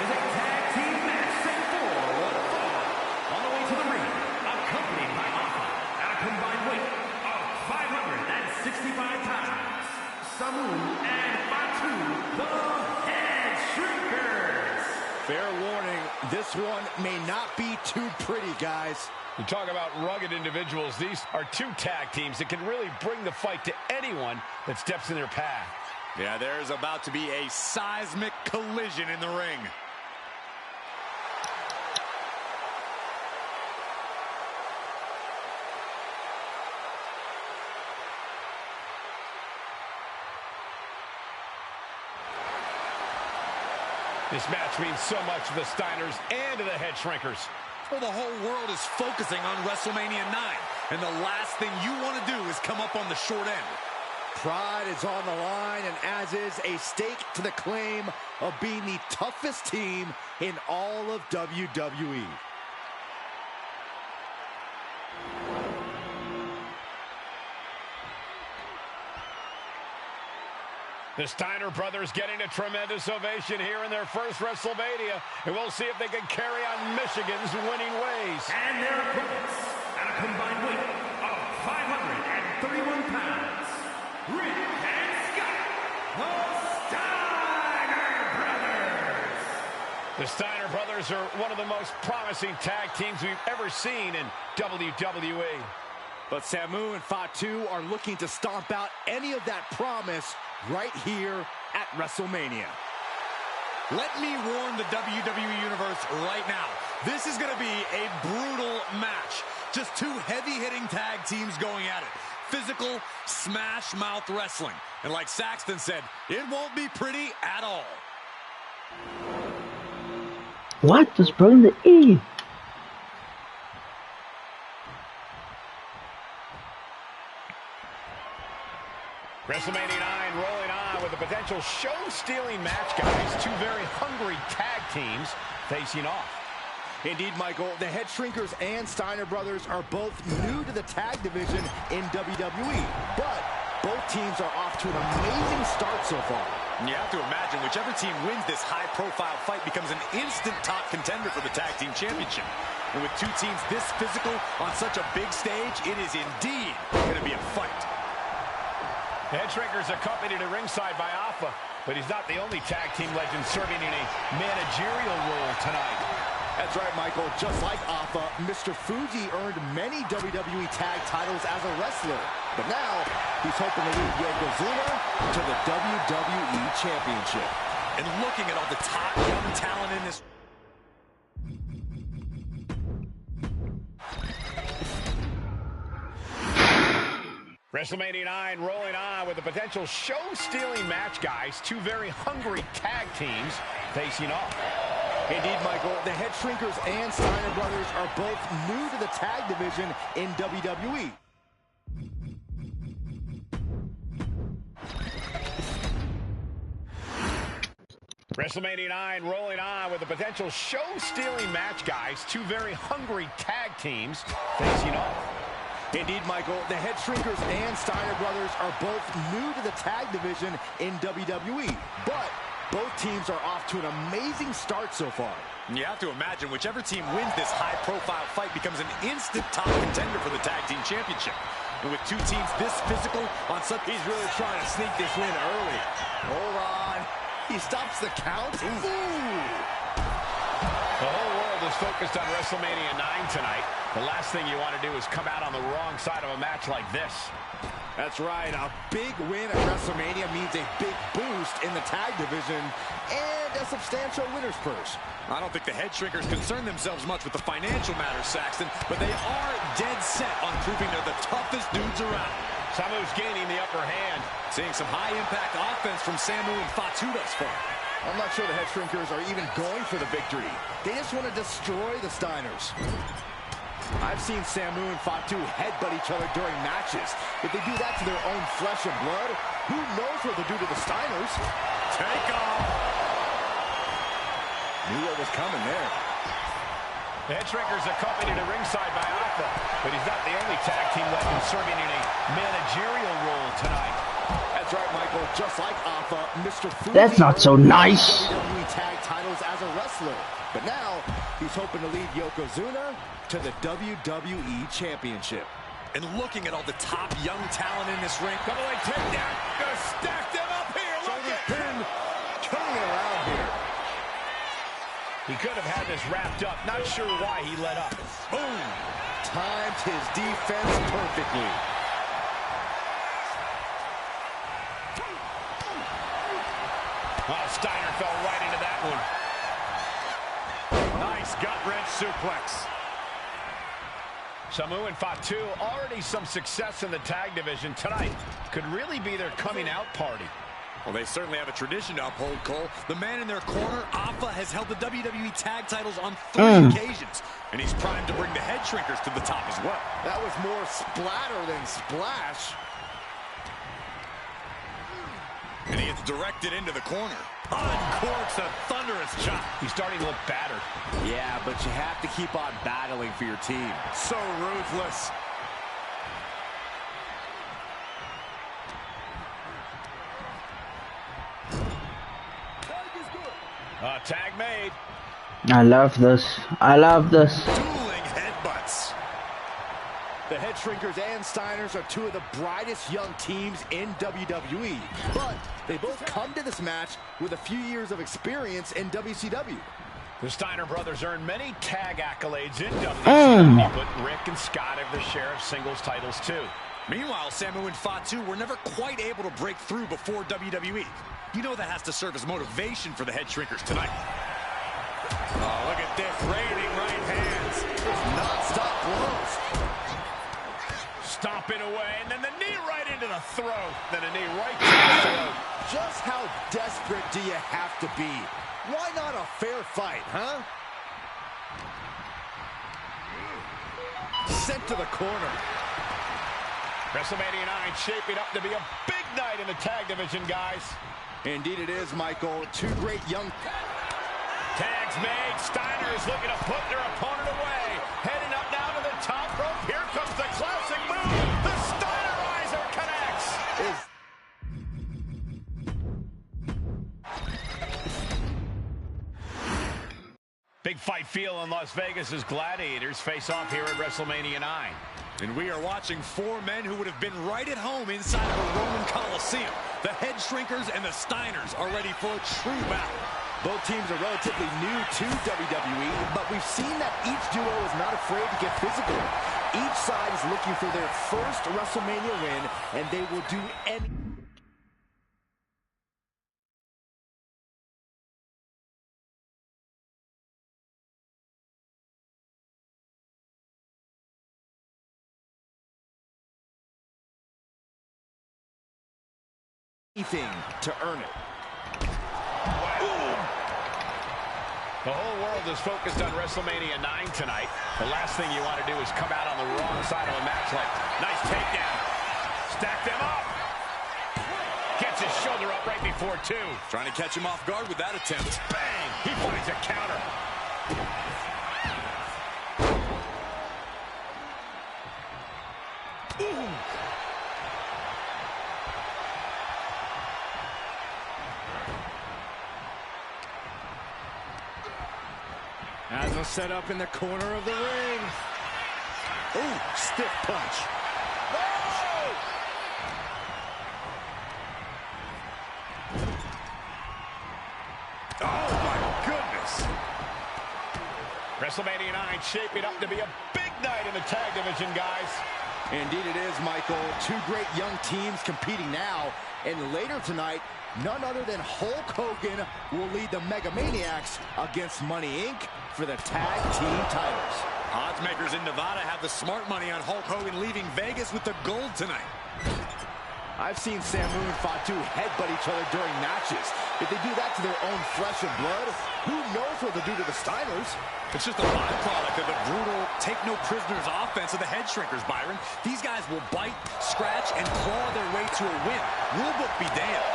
Is a tag team match set for one fall. On the way to the ring, accompanied by Alpha at a combined weight of 565 pounds. Samu and Fatu, the Head Shrinkers. Fair warning, this one may not be too pretty, guys. You talk about rugged individuals. These are two tag teams that can really bring the fight to anyone that steps in their path. Yeah, there's about to be a seismic collision in the ring. This match means so much to the Steiners and to the Head Shrinkers. Well, the whole world is focusing on WrestleMania 9, and the last thing you want to do is come up on the short end. Pride is on the line, and as is a stake to the claim of being the toughest team in all of WWE. The Steiner brothers getting a tremendous ovation here in their first WrestleMania, and we'll see if they can carry on Michigan's winning ways. And their opponents, at a combined weight of 531 pounds, Rick and Scott, the Steiner Brothers. The Steiner brothers are one of the most promising tag teams we've ever seen in WWE. But Samu and Fatu are looking to stomp out any of that promise right here at WrestleMania. Let me warn the WWE Universe right now. This is going to be a brutal match. Just two heavy-hitting tag teams going at it. Physical, smash-mouth wrestling. And like Saxton said, it won't be pretty at all. What was broken the E? WrestleMania 9 rolling on with a potential show-stealing match, guys. Two very hungry tag teams facing off. Indeed, Michael, the Head Shrinkers and Steiner brothers are both new to the tag division in WWE, but both teams are off to an amazing start so far. You have to imagine whichever team wins this high-profile fight becomes an instant top contender for the Tag Team Championship. And with two teams this physical on such a big stage, it is indeed going to be a fight. The Head Shrinkers accompanied at ringside by Alpha, but he's not the only tag team legend serving in a managerial role tonight. That's right, Michael. Just like Alpha, Mr. Fuji earned many WWE tag titles as a wrestler. But now, he's hoping to lead Yokozuna to the WWE Championship. And looking at all the top young talent in this... WrestleMania 9 rolling on with a potential show-stealing match, guys. Two very hungry tag teams facing off. Indeed, Michael, the Head Shrinkers and Steiner brothers are both new to the tag division in WWE. WrestleMania 9 rolling on with a potential show-stealing match, guys. Two very hungry tag teams facing off. Indeed, Michael, the Head Shrinkers and Steiner brothers are both new to the tag division in WWE, but both teams are off to an amazing start so far. You have to imagine whichever team wins this high-profile fight becomes an instant top contender for the Tag Team Championship. And with two teams this physical on such... He's really trying to sneak this win early. Hold on. He stops the count. Ooh. The whole world is focused on WrestleMania 9 tonight. The last thing you want to do is come out on the wrong side of a match like this. That's right. A big win at WrestleMania means a big boost in the tag division and a substantial winner's purse. I don't think the Head Shrinkers concern themselves much with the financial matters, Saxton, but they are dead set on proving they're the toughest dudes around. Samu's gaining the upper hand. Seeing some high-impact offense from Samu and Fatu thus far. I'm not sure the Head Shrinkers are even going for the victory. They just want to destroy the Steiners. I've seen Samu and Fatu headbutt each other during matches. If they do that to their own flesh and blood, who knows what they'll do to the Steiners? Take off! Knew what was coming there. The Head Shrinkers accompanied at ringside by Alpha, but he's not the only tag team legend serving in a managerial role tonight. That's right, Michael. Just like Alpha, Mr. Fuji... That's not so nice. WWE tag titles as a wrestler. But now, he's hoping to lead Yokozuna to the WWE Championship. And looking at all the top young talent in this ring. Double leg takedown. Gonna stack them up here. Look at pin. Turning it around here. He could have had this wrapped up. Not sure why he let up. Boom! Timed his defense perfectly. Oh, Steiner fell right into that one. Nice gut-wrench suplex. Samu and Fatu, already some success in the tag division tonight. Could really be their coming out party. Well, they certainly have a tradition to uphold, Cole. The man in their corner, Alpha, has held the WWE tag titles on 3 occasions. And he's primed to bring the head shrinkers to the top as well. That was more splatter than splash. And he gets directed into the corner. Uncorks a thunderous chop. He's starting to look battered. Yeah, but you have to keep on battling for your team. So ruthless. Tag made. I love this. I love this. Dueling headbutts. The Head Shrinkers and Steiners are two of the brightest young teams in WWE. But they both come to this match with a few years of experience in WCW. The Steiner brothers earned many tag accolades in WCW, but Rick and Scott have their share of singles titles too. Meanwhile, Samu and Fatu were never quite able to break through before WWE. You know that has to serve as motivation for the Head Shrinkers tonight. Oh, look at this. Raining right hands. Non-stop blows. Stomping away, and then the knee right into the throat. Then a knee right to the throat. Just how desperate do you have to be? Why not a fair fight, huh? Sent to the corner. WrestleMania 9 shaping up to be a big night in the tag division, guys. Indeed it is, Michael. Two great young... Tags made. Steiner is looking to put their opponent away. Heading up now to the top rope. Here comes the classic move. The Steinerizer connects. Big fight feel in Las Vegas as Gladiators face off here at WrestleMania 9. And we are watching 4 men who would have been right at home inside of a Roman Coliseum. The Head Shrinkers and the Steiners are ready for a true battle. Both teams are relatively new to WWE, but we've seen that each duo is not afraid to get physical. Each side is looking for their first WrestleMania win, and they will do anything. To earn it. The whole world is focused on WrestleMania 9 tonight. The last thing you want to do is come out on the wrong side of a match like nice takedown. Stack them up. Gets his shoulder up right before 2. Trying to catch him off guard with that attempt. Bang! He finds a counter. Ooh. As a setup in the corner of the ring. Ooh, stiff punch. Oh! Oh, my goodness. WrestleMania 9 shaping up to be a big night in the tag division, guys. Indeed it is, Michael. Two great young teams competing now. And later tonight, none other than Hulk Hogan will lead the Mega Maniacs against Money Inc. for the tag team titles. Odds makers in Nevada have the smart money on Hulk Hogan leaving Vegas with the gold tonight. I've seen Samu and Fatu headbutt each other during matches. If they do that to their own flesh and blood, who knows what they'll do to the Steiners? It's just a byproduct of the brutal take-no-prisoners offense of the Head Shrinkers, Byron. These guys will bite, scratch, and claw their way to a win. Rulebook be damned.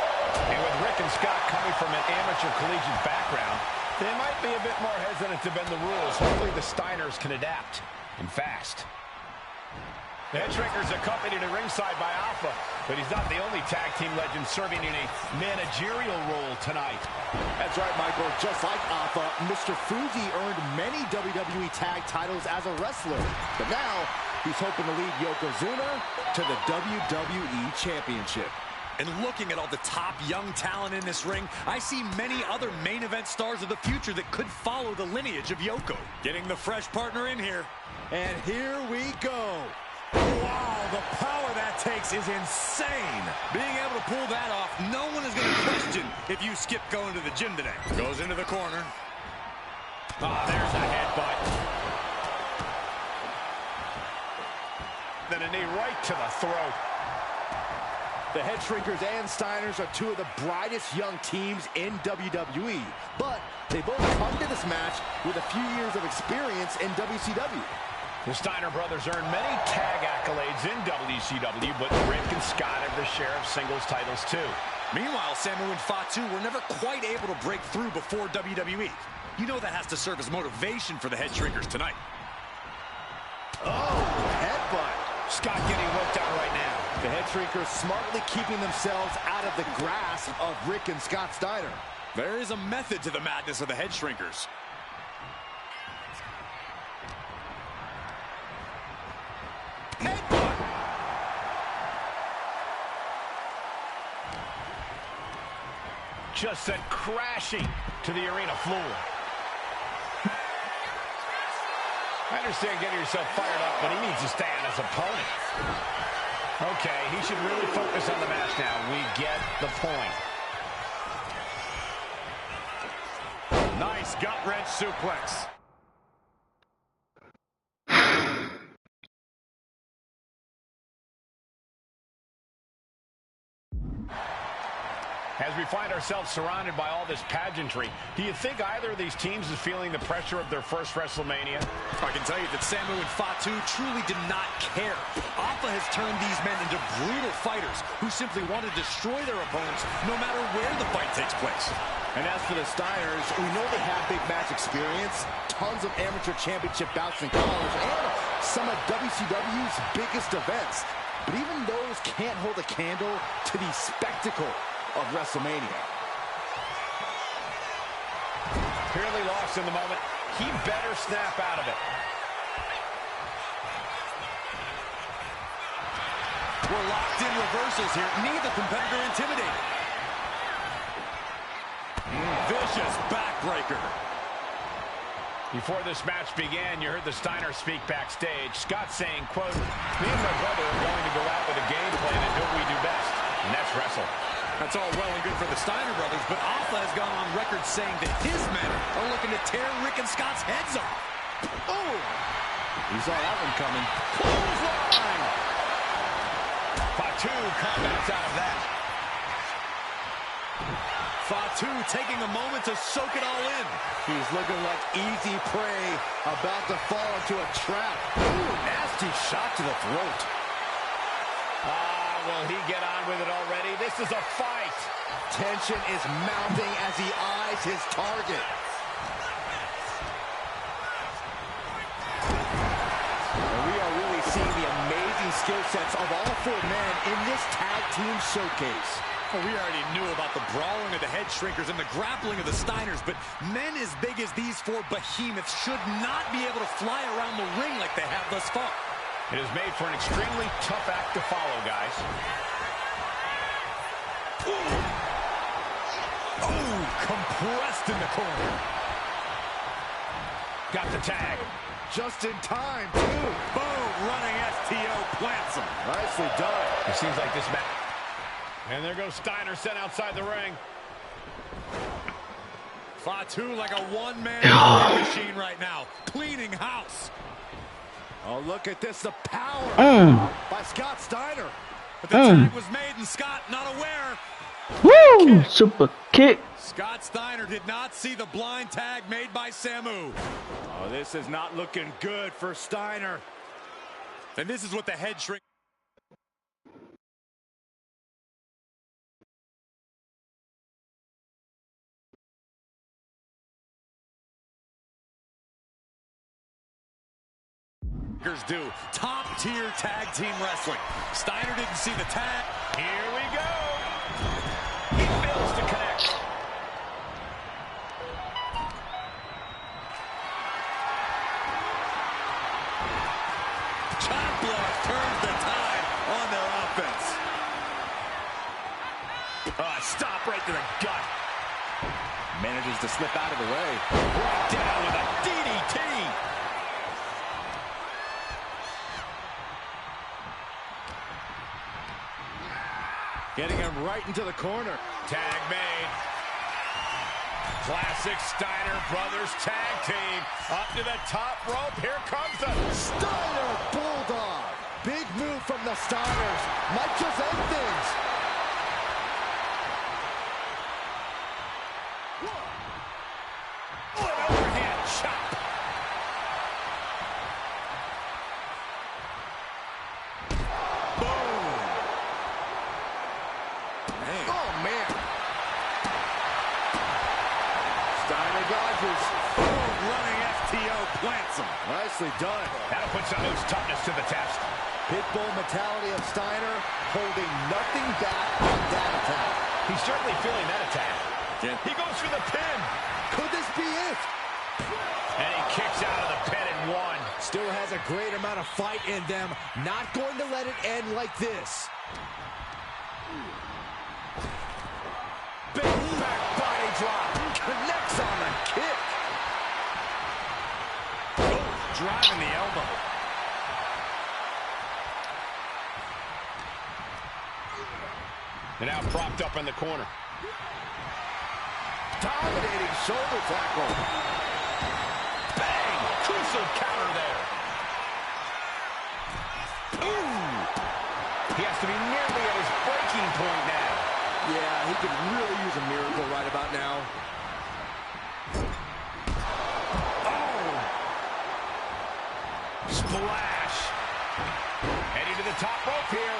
And with Rick and Scott coming from an amateur collegiate background, they might be a bit more hesitant to bend the rules. Hopefully the Steiners can adapt, and fast. The Head Shrinkers accompanied at ringside by Alpha, but he's not the only tag team legend serving in a managerial role tonight. That's right, Michael. Just like Alpha, Mr. Fuji earned many WWE tag titles as a wrestler. But now, he's hoping to lead Yokozuna to the WWE Championship. And looking at all the top young talent in this ring, I see many other main event stars of the future that could follow the lineage of Yoko. Getting the fresh partner in here. And here we go. Wow, the power that takes is insane. Being able to pull that off, no one is going to question if you skip going to the gym today. Goes into the corner. Ah, there's a headbutt. Then a knee right to the throat. The Head Shrinkers and Steiners are two of the brightest young teams in WWE, but they both come to this match with a few years of experience in WCW. The Steiner brothers earned many tag accolades in WCW, but Rick and Scott have their share of singles titles too. Meanwhile, Samu and Fatu were never quite able to break through before WWE. You know that has to serve as motivation for the Head Shrinkers tonight. Oh, headbutt. Scott getting worked out right now. The Head Shrinkers smartly keeping themselves out of the grasp of Rick and Scott Steiner. There is a method to the madness of the Head Shrinkers. Headbutt! Just sent crashing to the arena floor. I understand getting yourself fired up, but he needs to stay on his opponent. Okay, he should really focus on the match now. We get the point. Nice gut-wrench suplex. As we find ourselves surrounded by all this pageantry, do you think either of these teams is feeling the pressure of their first WrestleMania? I can tell you that Samu and Fatu truly did not care. Alpha has turned these men into brutal fighters who simply want to destroy their opponents no matter where the fight takes place. And as for the Steiners, we know they have big match experience, tons of amateur championship bouts in college, and some of WCW's biggest events. But even those can't hold a candle to the spectacle of WrestleMania. Clearly lost in the moment. He better snap out of it. We're locked in reversals here. Neither competitor intimidated. Vicious backbreaker. Before this match began, you heard the Steiner speak backstage. Scott saying, quote, "Me and my brother are going to go out with a game plan and do what we do best, and that's wrestle." That's all well and good for the Steiner brothers, but Alpha has gone on record saying that his men are looking to tear Rick and Scott's heads off. Oh! You saw that one coming. Clothesline! Fatu combats out of that. Fatu taking a moment to soak it all in. He's looking like easy prey, about to fall into a trap. Ooh, nasty shot to the throat. Will he get on with it already? This is a fight. Tension is mounting as he eyes his target. And we are really seeing the amazing skill sets of all four men in this tag team showcase. Well, we already knew about the brawling of the Head Shrinkers and the grappling of the Steiners, but men as big as these four behemoths should not be able to fly around the ring like they have thus far. It is made for an extremely tough act to follow, guys. Oh, compressed in the corner. Got the tag. Just in time, too. Boom, running STO plants him. Nicely done. It seems like this match. And there goes Steiner sent outside the ring. Fatu like a one-man machine right now, cleaning house. Oh, look at this, the power by Scott Steiner. But the tag was made and Scott not aware. Woo! Super kick. Scott Steiner did not see the blind tag made by Samu. Oh, this is not looking good for Steiner. And this is what the Head Shrink. Do top-tier tag team wrestling. Steiner didn't see the tag. Here we go. He fails to connect. Chop block turns the tide on their offense. Stop right to the gut. Manages to slip out of the way. Right down with a DDT. Getting him right into the corner. Tag made. Classic Steiner Brothers tag team. Up to the top rope. Here comes the Steiner Bulldog. Big move from the Steiners. Might just end things. An overhand chop. Boom. Man. Oh, man. Steiner dodges. Boom, running FTO plants him. Nicely done. That'll put some loose toughness to the test. Pitbull mentality of Steiner, holding nothing back on that attack. He's certainly feeling that attack. Yeah. He goes for the pin. Could this be it? And he kicks out of the pin and one. Still has a great amount of fight in them. Not going to let it end like this. Big back body drop. Connects on the kick. Oh, driving the elbow. And now propped up in the corner. Dominating shoulder tackle. Bang! Crucial counter there. Ooh! He has to be nearly at his breaking point now. Yeah, he could really use a miracle right about now. Oh! Splash! Heading to the top rope here.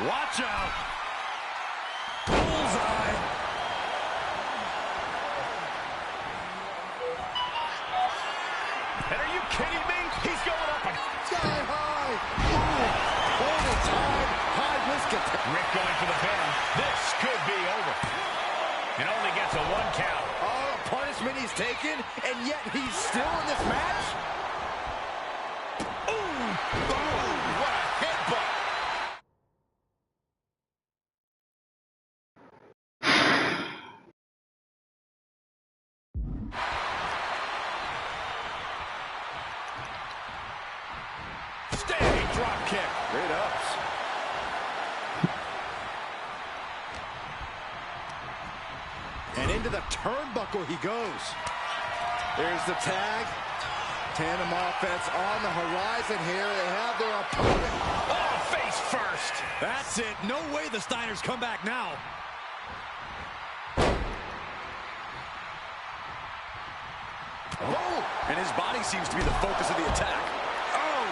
Watch out. Bullseye. And are you kidding me? He's going up. Sky high. Ooh, all the time. High risk attack. Rick going for the pin. This could be over. It only gets a 1 count. Oh, a punishment he's taken, and yet he's still in this match? Ooh! Boom! What a headbutt! Standing drop kick. Great ups. And into the turnbuckle he goes. There's the tag. Tandem offense on the horizon here. They have their opponent. Oh, face first. That's it. No way the Steiners come back now. Oh! And his body seems to be the focus of the attack. Oh!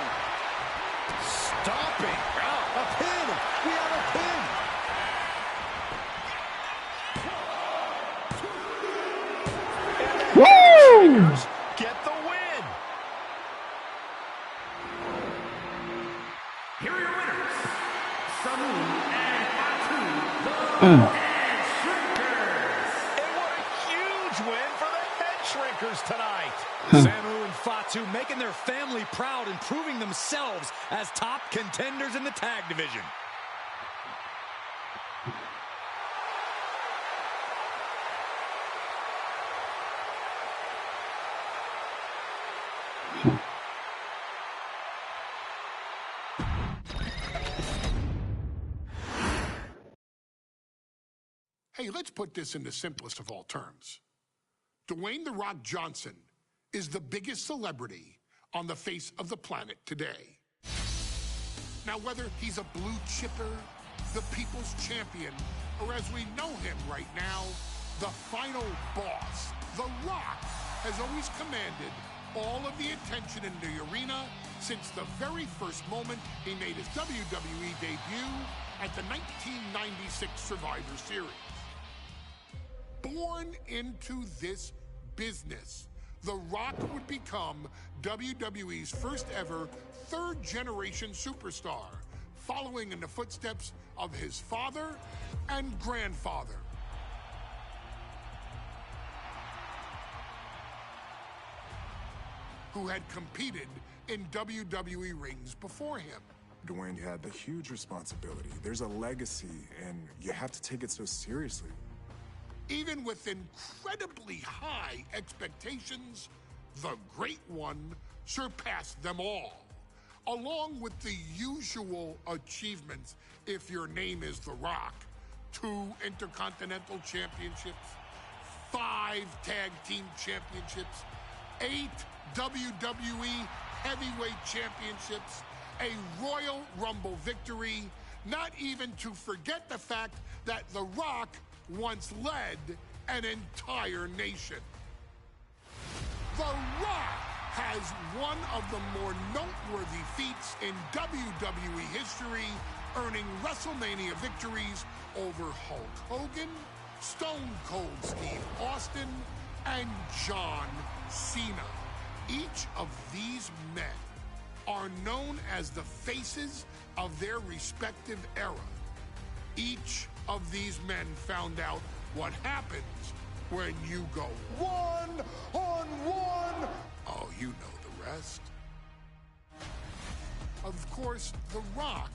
Stomping. Oh, a pin. We have a pin. Woo! Get the win. Here are your winners, Samu and Fatu, the Head Shrinkers. And what a huge win for the Head Shrinkers tonight. Samu and Fatu making their family proud and proving themselves as top contenders in the tag division. Hey, let's put this in the simplest of all terms. Dwayne "The Rock" Johnson is the biggest celebrity on the face of the planet today. Now, whether he's a blue chipper, the people's champion, or as we know him right now, the final boss, The Rock has always commanded all of the attention in the arena since the very first moment he made his WWE debut at the 1996 Survivor Series. Born into this business, The Rock would become WWE's first ever third-generation superstar, following in the footsteps of his father and grandfather. Who had competed in WWE rings before him. Dwayne, you had a huge responsibility. There's a legacy, and you have to take it so seriously. Even with incredibly high expectations, the Great One surpassed them all. Along with the usual achievements, if your name is The Rock, 2 Intercontinental Championships, 5 Tag Team Championships, 8 WWE Heavyweight Championships, a Royal Rumble victory, not even to forget the fact that The Rock once led an entire nation. The Rock has one of the more noteworthy feats in WWE history, earning WrestleMania victories over Hulk Hogan, Stone Cold Steve Austin, and John Cena. Each of these men are known as the faces of their respective era. Each of these men found out what happens when you go one-on-one. Oh, you know the rest. Of course, The Rock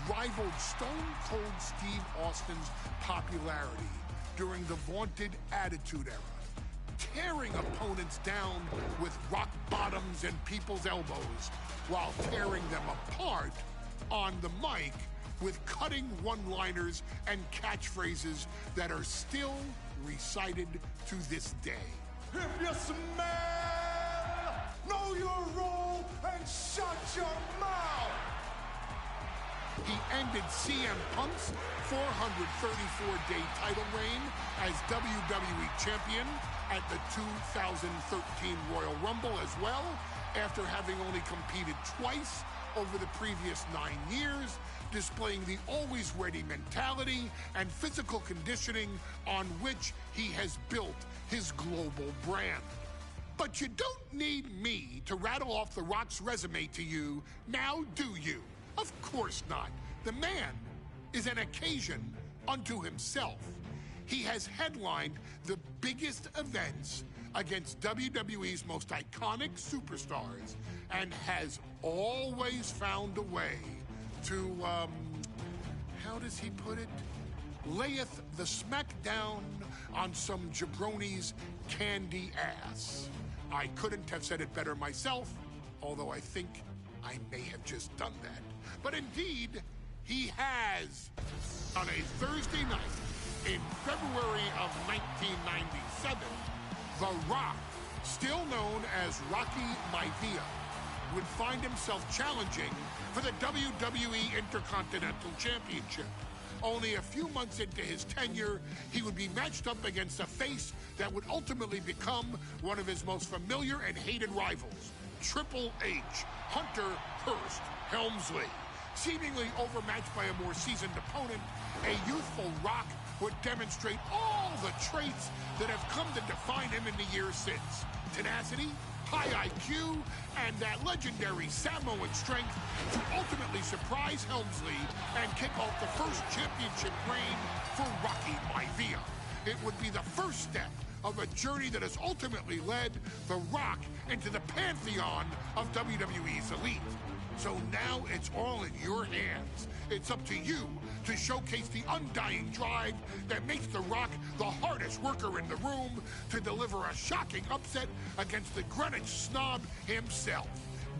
rivaled Stone Cold Steve Austin's popularity during the vaunted Attitude Era, tearing opponents down with rock bottoms and people's elbows while tearing them apart on the mic with cutting one-liners and catchphrases that are still recited to this day. If you smell, know your role and shut your mouth. He ended CM Punk's 434-day title reign as WWE Champion at the 2013 Royal Rumble as well, after having only competed twice over the previous 9 years, displaying the always ready mentality and physical conditioning on which he has built his global brand. But you don't need me to rattle off The Rock's resume to you, now do you? Of course not. The man is an occasion unto himself. He has headlined the biggest events against WWE's most iconic superstars and has always found a way to, how does he put it? Layeth the smackdown on some jabroni's candy ass. I couldn't have said it better myself, although I think I may have just done that. But indeed, he has. On a Thursday night in February of 1997, The Rock, still known as Rocky Maivia, would find himself challenging for the WWE Intercontinental Championship. Only a few months into his tenure, he would be matched up against a face that would ultimately become one of his most familiar and hated rivals, Triple H, Hunter Hearst Helmsley. Seemingly overmatched by a more seasoned opponent, a youthful Rock would demonstrate all the traits that have come to define him in the years since. Tenacity, high IQ, and that legendary Samoan strength to ultimately surprise Helmsley and kick off the first championship reign for Rocky Maivia. It would be the first step of a journey that has ultimately led The Rock into the pantheon of WWE's elite. So now it's all in your hands. It's up to you to showcase the undying drive that makes The Rock the hardest worker in the room to deliver a shocking upset against the Greenwich snob himself.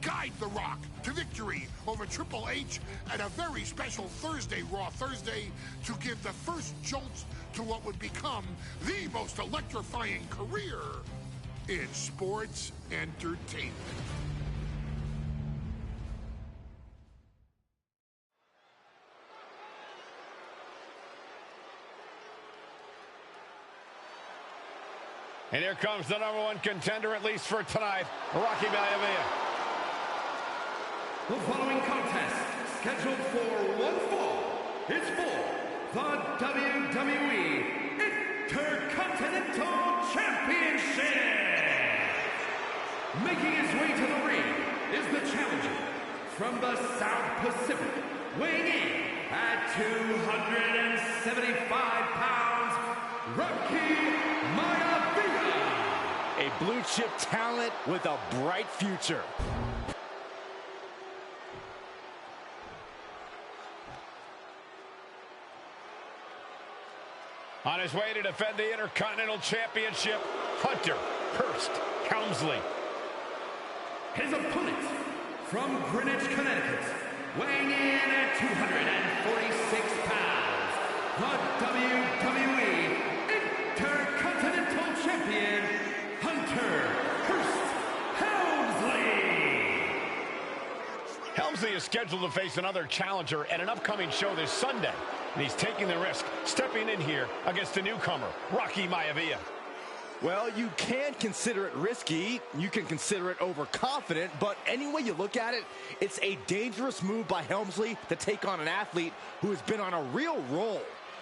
Guide The Rock to victory over Triple H at a very special Thursday, Raw Thursday, to give the first jolts to what would become the most electrifying career in sports entertainment. And here comes the #1 contender, at least for tonight, Rocky Maivia. The following contest, scheduled for one fall, is for the WWE Intercontinental Championship. Making his way to the ring is the challenger from the South Pacific, weighing in at 275 pounds, Rocky Maivia. A blue chip talent with a bright future. On his way to defend the Intercontinental Championship, Hunter Hearst Helmsley. His opponent from Greenwich, Connecticut, weighing in at 246 pounds, the WWE Intercontinental Champion, Hunter Hearst Helmsley. Helmsley is scheduled to face another challenger at an upcoming show this Sunday, and he's taking the risk, stepping in here against a newcomer, Rocky Maivia. Well, you can consider it risky, you can consider it overconfident, but any way you look at it, it's a dangerous move by Helmsley to take on an athlete who has been on a real roll.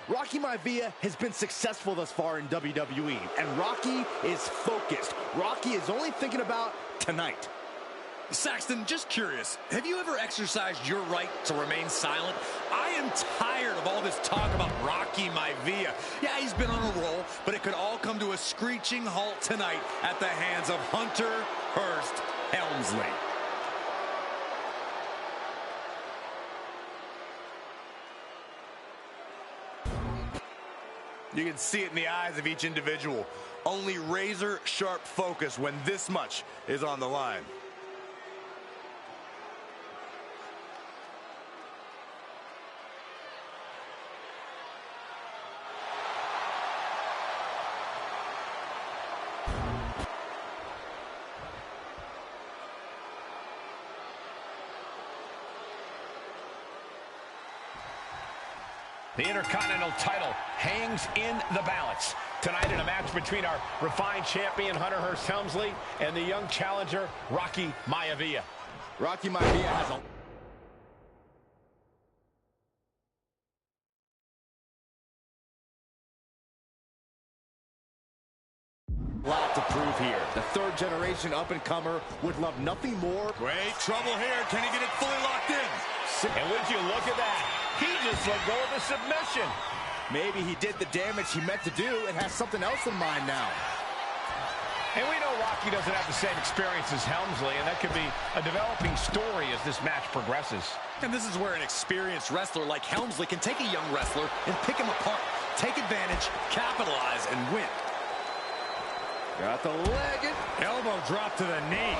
Rocky Maivia has been successful thus far in WWE, and Rocky is focused. Rocky is only thinking about tonight. Saxton, just curious, have you ever exercised your right to remain silent? I am tired of all this talk about Rocky Maivia. Yeah, he's been on a roll, but it could all come to a screeching halt tonight at the hands of Hunter Hearst Helmsley. You can see it in the eyes of each individual. Only razor-sharp focus when this much is on the line. The Intercontinental title hangs in the balance. Tonight in a match between our refined champion, Hunter Hearst Helmsley, and the young challenger, Rocky Maivia. Rocky Maivia has a lot to prove here. The third generation up-and-comer would love nothing more. Great trouble here. Can he get it fully locked in? And would you look at that? He just let go of the submission. Maybe he did the damage he meant to do and has something else in mind now. And we know Rocky doesn't have the same experience as Helmsley, and that could be a developing story as this match progresses. And this is where an experienced wrestler like Helmsley can take a young wrestler and pick him apart, take advantage, capitalize, and win. Got the leg. Elbow drop to the knee.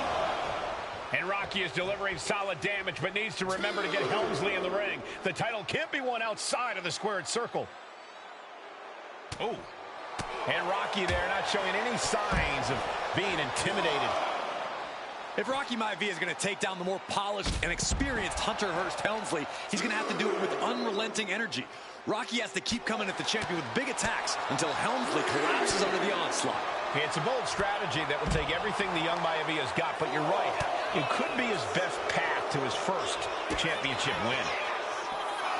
And Rocky is delivering solid damage, but needs to remember to get Helmsley in the ring. The title can't be won outside of the squared circle. Oh. And Rocky there not showing any signs of being intimidated. If Rocky Maivia is going to take down the more polished and experienced Hunter Hearst Helmsley, he's going to have to do it with unrelenting energy. Rocky has to keep coming at the champion with big attacks until Helmsley collapses under the onslaught. It's a bold strategy that will take everything the young Maivia's got, but you're right. It could be his best path to his first championship win.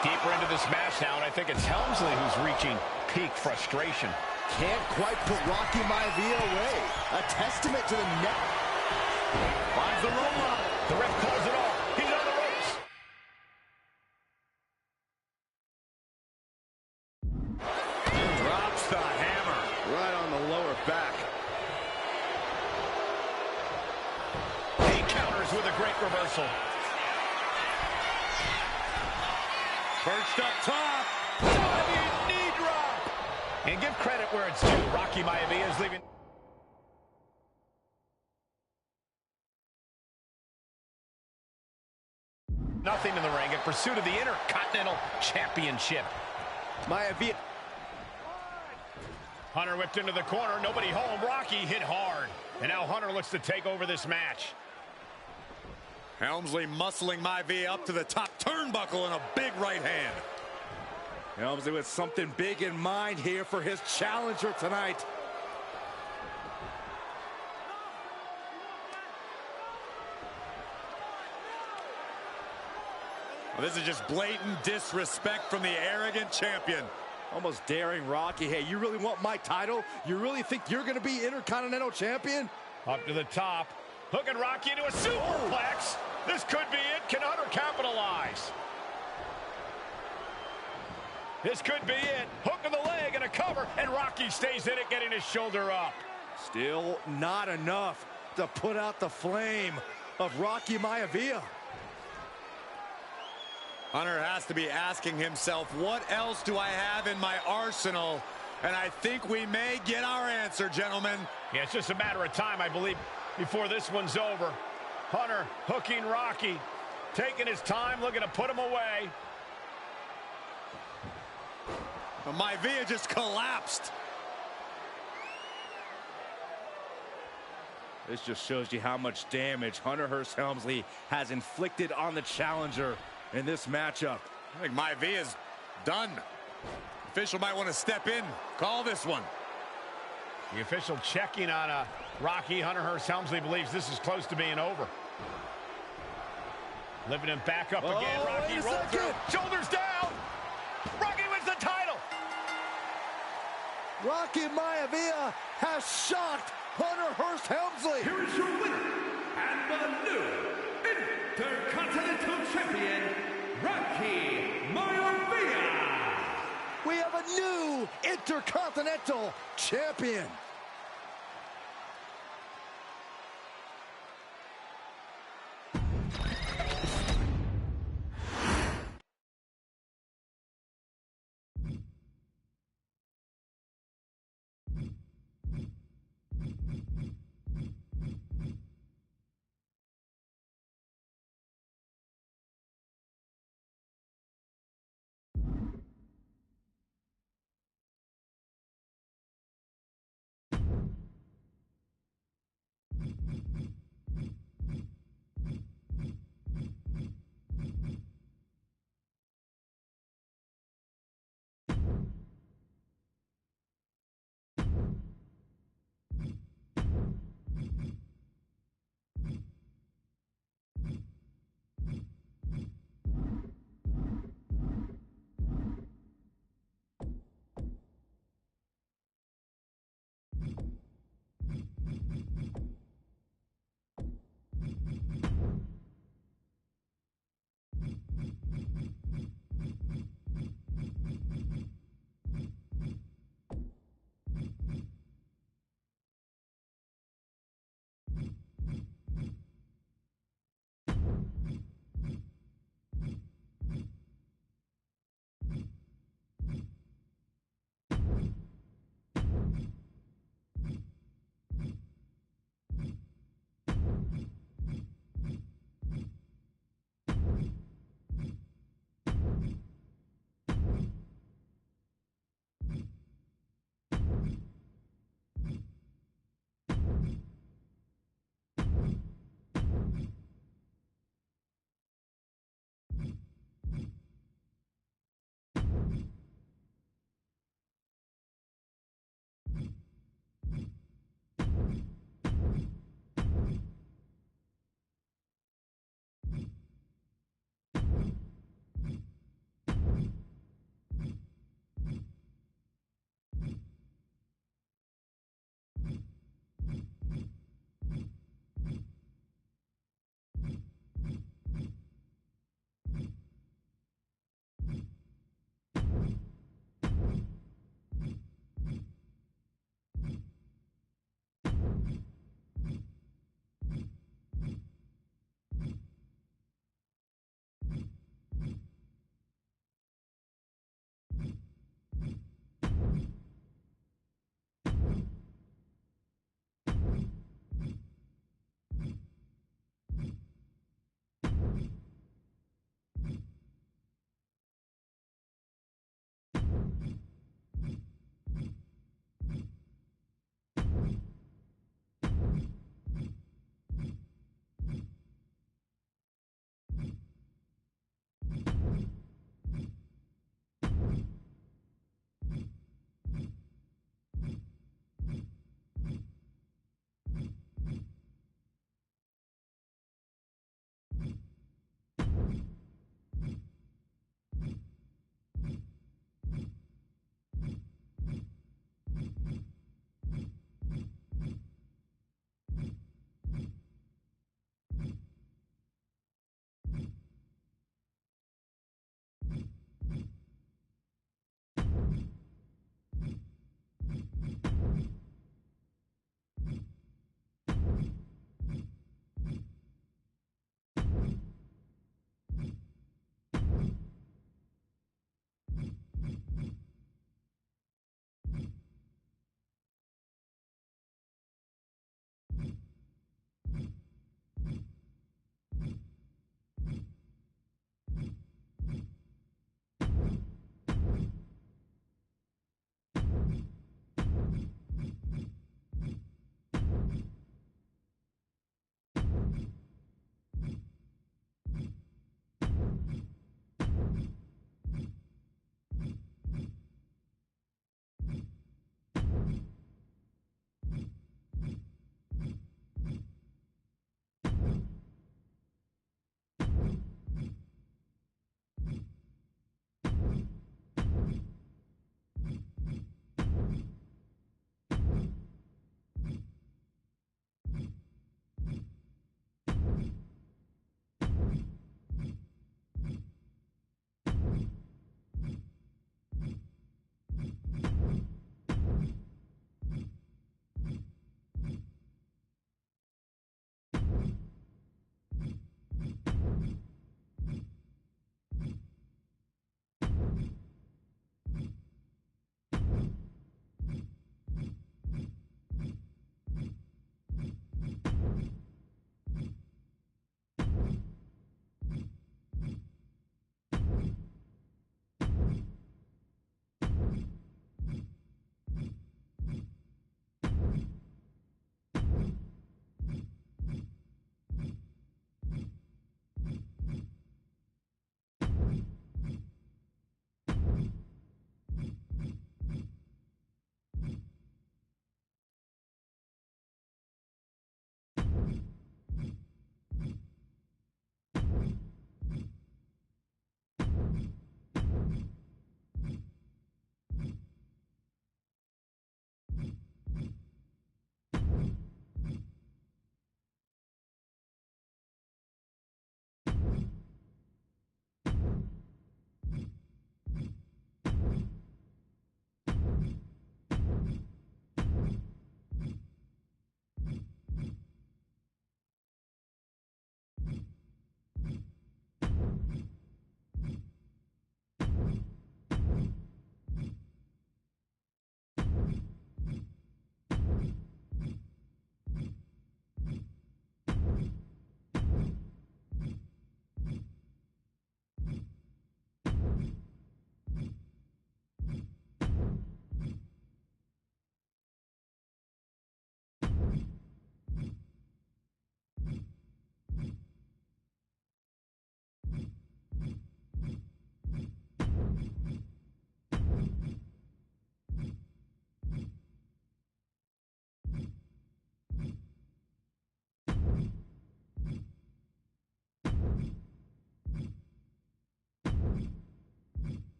Deeper into this match now, and I think it's Helmsley who's reaching peak frustration. Can't quite put Rocky Maivia away. A testament to the net. Finds the roll up. The ref calls it off. He's on the ropes. Drops the hammer right on the lower back. He counters with a great reversal. Perched up top. Diving knee drop. And give credit where it's due. Rocky Maivia is leaving. Nothing in the ring in pursuit of the Intercontinental Championship. Maivia. Hunter whipped into the corner. Nobody home. Rocky hit hard. And now Hunter looks to take over this match. Helmsley muscling Maivia up to the top turnbuckle in a big right hand. Helmsley with something big in mind here for his challenger tonight. Well, this is just blatant disrespect from the arrogant champion. Almost daring Rocky. Hey, you really want my title? You really think you're going to be Intercontinental Champion? Up to the top. Hooking Rocky into a superplex. This could be it. Can Hunter capitalize? This could be it. Hook of the leg and a cover, and Rocky stays in it, getting his shoulder up. Still not enough to put out the flame of Rocky Maivia. Hunter has to be asking himself, what else do I have in my arsenal And I think we may get our answer, gentlemen. Yeah, it's just a matter of time, I believe, before this one's over. Hunter hooking Rocky, taking his time, looking to put him away. Maivia just collapsed. This just shows you how much damage Hunter Hearst Helmsley has inflicted on the challenger in this matchup. I think Maivia's done. Official might want to step in, call this one. The official checking on Rocky. Hunter Hearst Helmsley believes this is close to being over. Lifting him back up again. Rocky rolls through. Shoulders down. Rocky wins the title. Rocky Maivia has shocked Hunter Hearst Helmsley. Here is your winner and the new Intercontinental Champion, Rocky Maivia. We have a new Intercontinental Champion.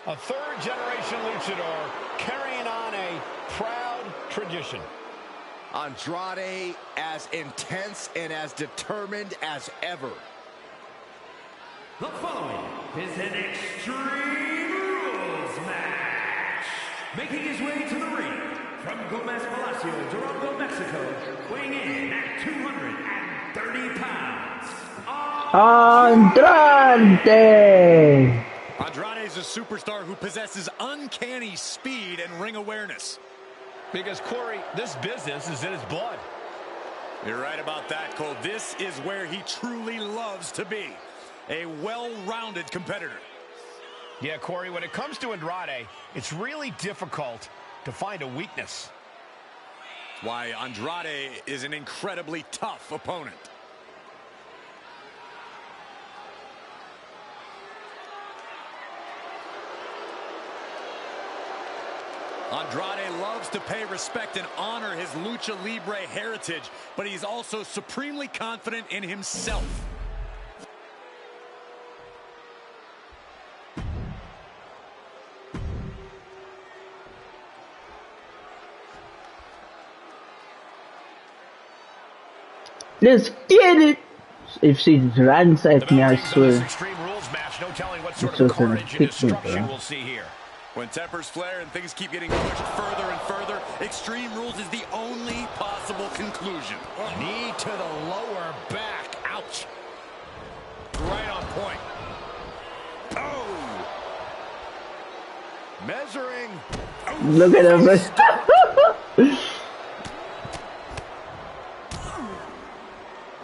A third-generation luchador carrying on a proud tradition. Andrade as intense and as determined as ever. The following is an Extreme Rules match. Making his way to the ring from Gomez Palacio, Durango, Mexico, weighing in at 230 pounds. Andrade! Andrade is a superstar who possesses uncanny speed and ring awareness. Because, Corey, this business is in his blood. You're right about that, Cole. This is where he truly loves to be. A well-rounded competitor. Yeah, Corey, when it comes to Andrade, it's really difficult to find a weakness. Why Andrade is an incredibly tough opponent. Andrade loves to pay respect and honor his Lucha Libre heritage, but he's also supremely confident in himself. Let's get it! If she's ransacked me, I swear. Extreme Rules match, no telling what sort of carnage and destruction we'll see here. When tempers flare and things keep getting pushed further and further, Extreme Rules is the only possible conclusion. Knee to the lower back. Ouch. Right on point. Oh! Measuring. Look at him.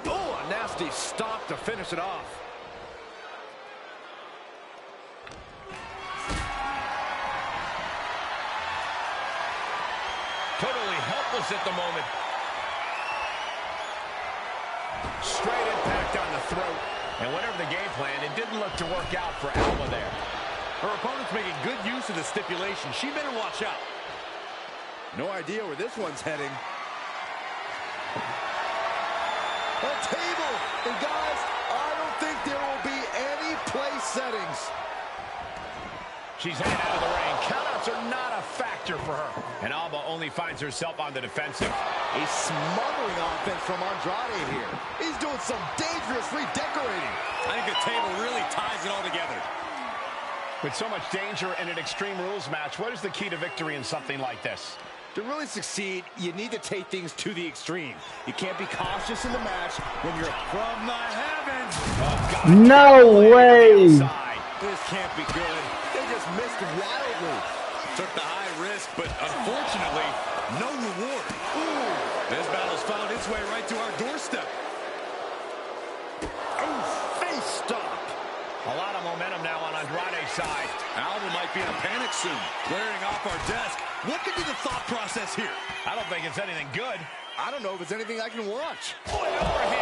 Oh, a nasty stop to finish it off. Totally helpless at the moment. Straight impact on the throat. And whatever the game plan, it didn't look to work out for Alba there. Her opponent's making good use of the stipulation. She better watch out. No idea where this one's heading. A table! And guys, I don't think there will be any place settings. She's headed out of the ring. Countouts are not a factor for her. And Alba only finds herself on the defensive. A smothering offense from Andrade here. He's doing some dangerous redecorating. I think the table really ties it all together. With so much danger in an Extreme Rules match, what is the key to victory in something like this? To really succeed, you need to take things to the extreme. You can't be cautious in the match when you're from the heavens. Oh, No way! This can't be good. They just missed wildly. Took the high risk, but unfortunately, no reward. Ooh, this battle's found its way right to our doorstep. Oh, face stop. A lot of momentum now on Andrade's side. Alba might be in a panic soon. Clearing off our desk. What could be the thought process here? I don't think it's anything good. I don't know if it's anything I can watch. Oh, an overhead.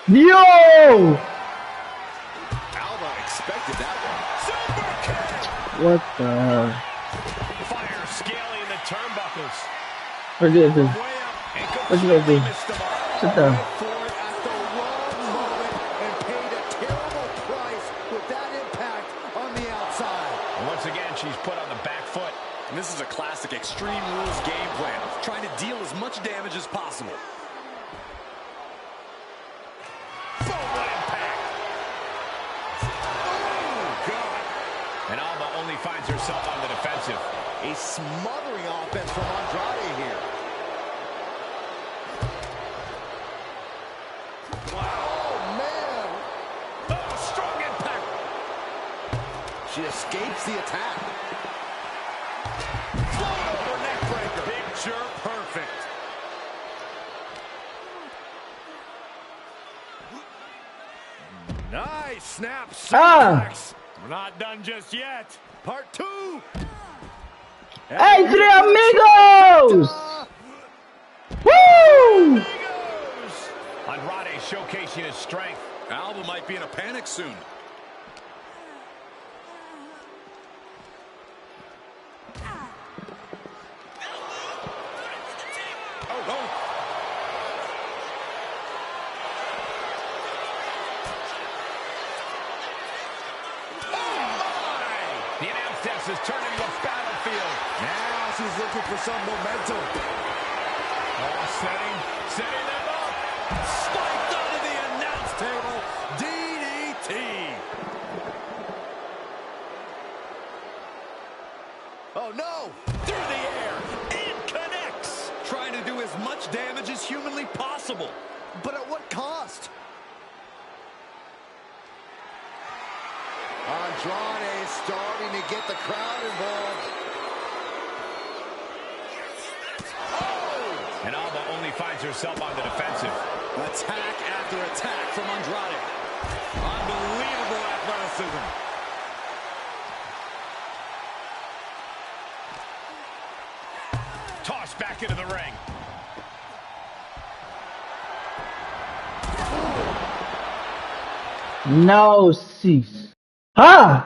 Yo! Alba expected that one. Super kick. What the hell? Fire scaling the turnbuckles. Forget this. What's he gonna do? Sit down. She's put on the back foot. And this is a classic Extreme Rules game plan, trying to deal as much damage as possible. Forward impact. Oh, God. And Alba only finds herself on the defensive. A smothering offense from Andrade here. Wow. Oh, man. Oh, strong impact. She escapes the attack. Picture perfect. Nice snap. We're not done just yet. Part 2. Hey, three amigos! Woo! Andrade showcasing his strength. Alba might be in a panic soon. This is turning into a battlefield. Now she's looking for some momentum. Setting them up. Spiked onto the announce table. DDT. Oh, no! Through the air. It connects. Trying to do as much damage as humanly possible. But at what cost? Andrade starting to get the crowd involved. And Alba only finds herself on the defensive. Attack after attack from Andrade. Unbelievable athleticism. Tossed back into the ring. No cease. Ah!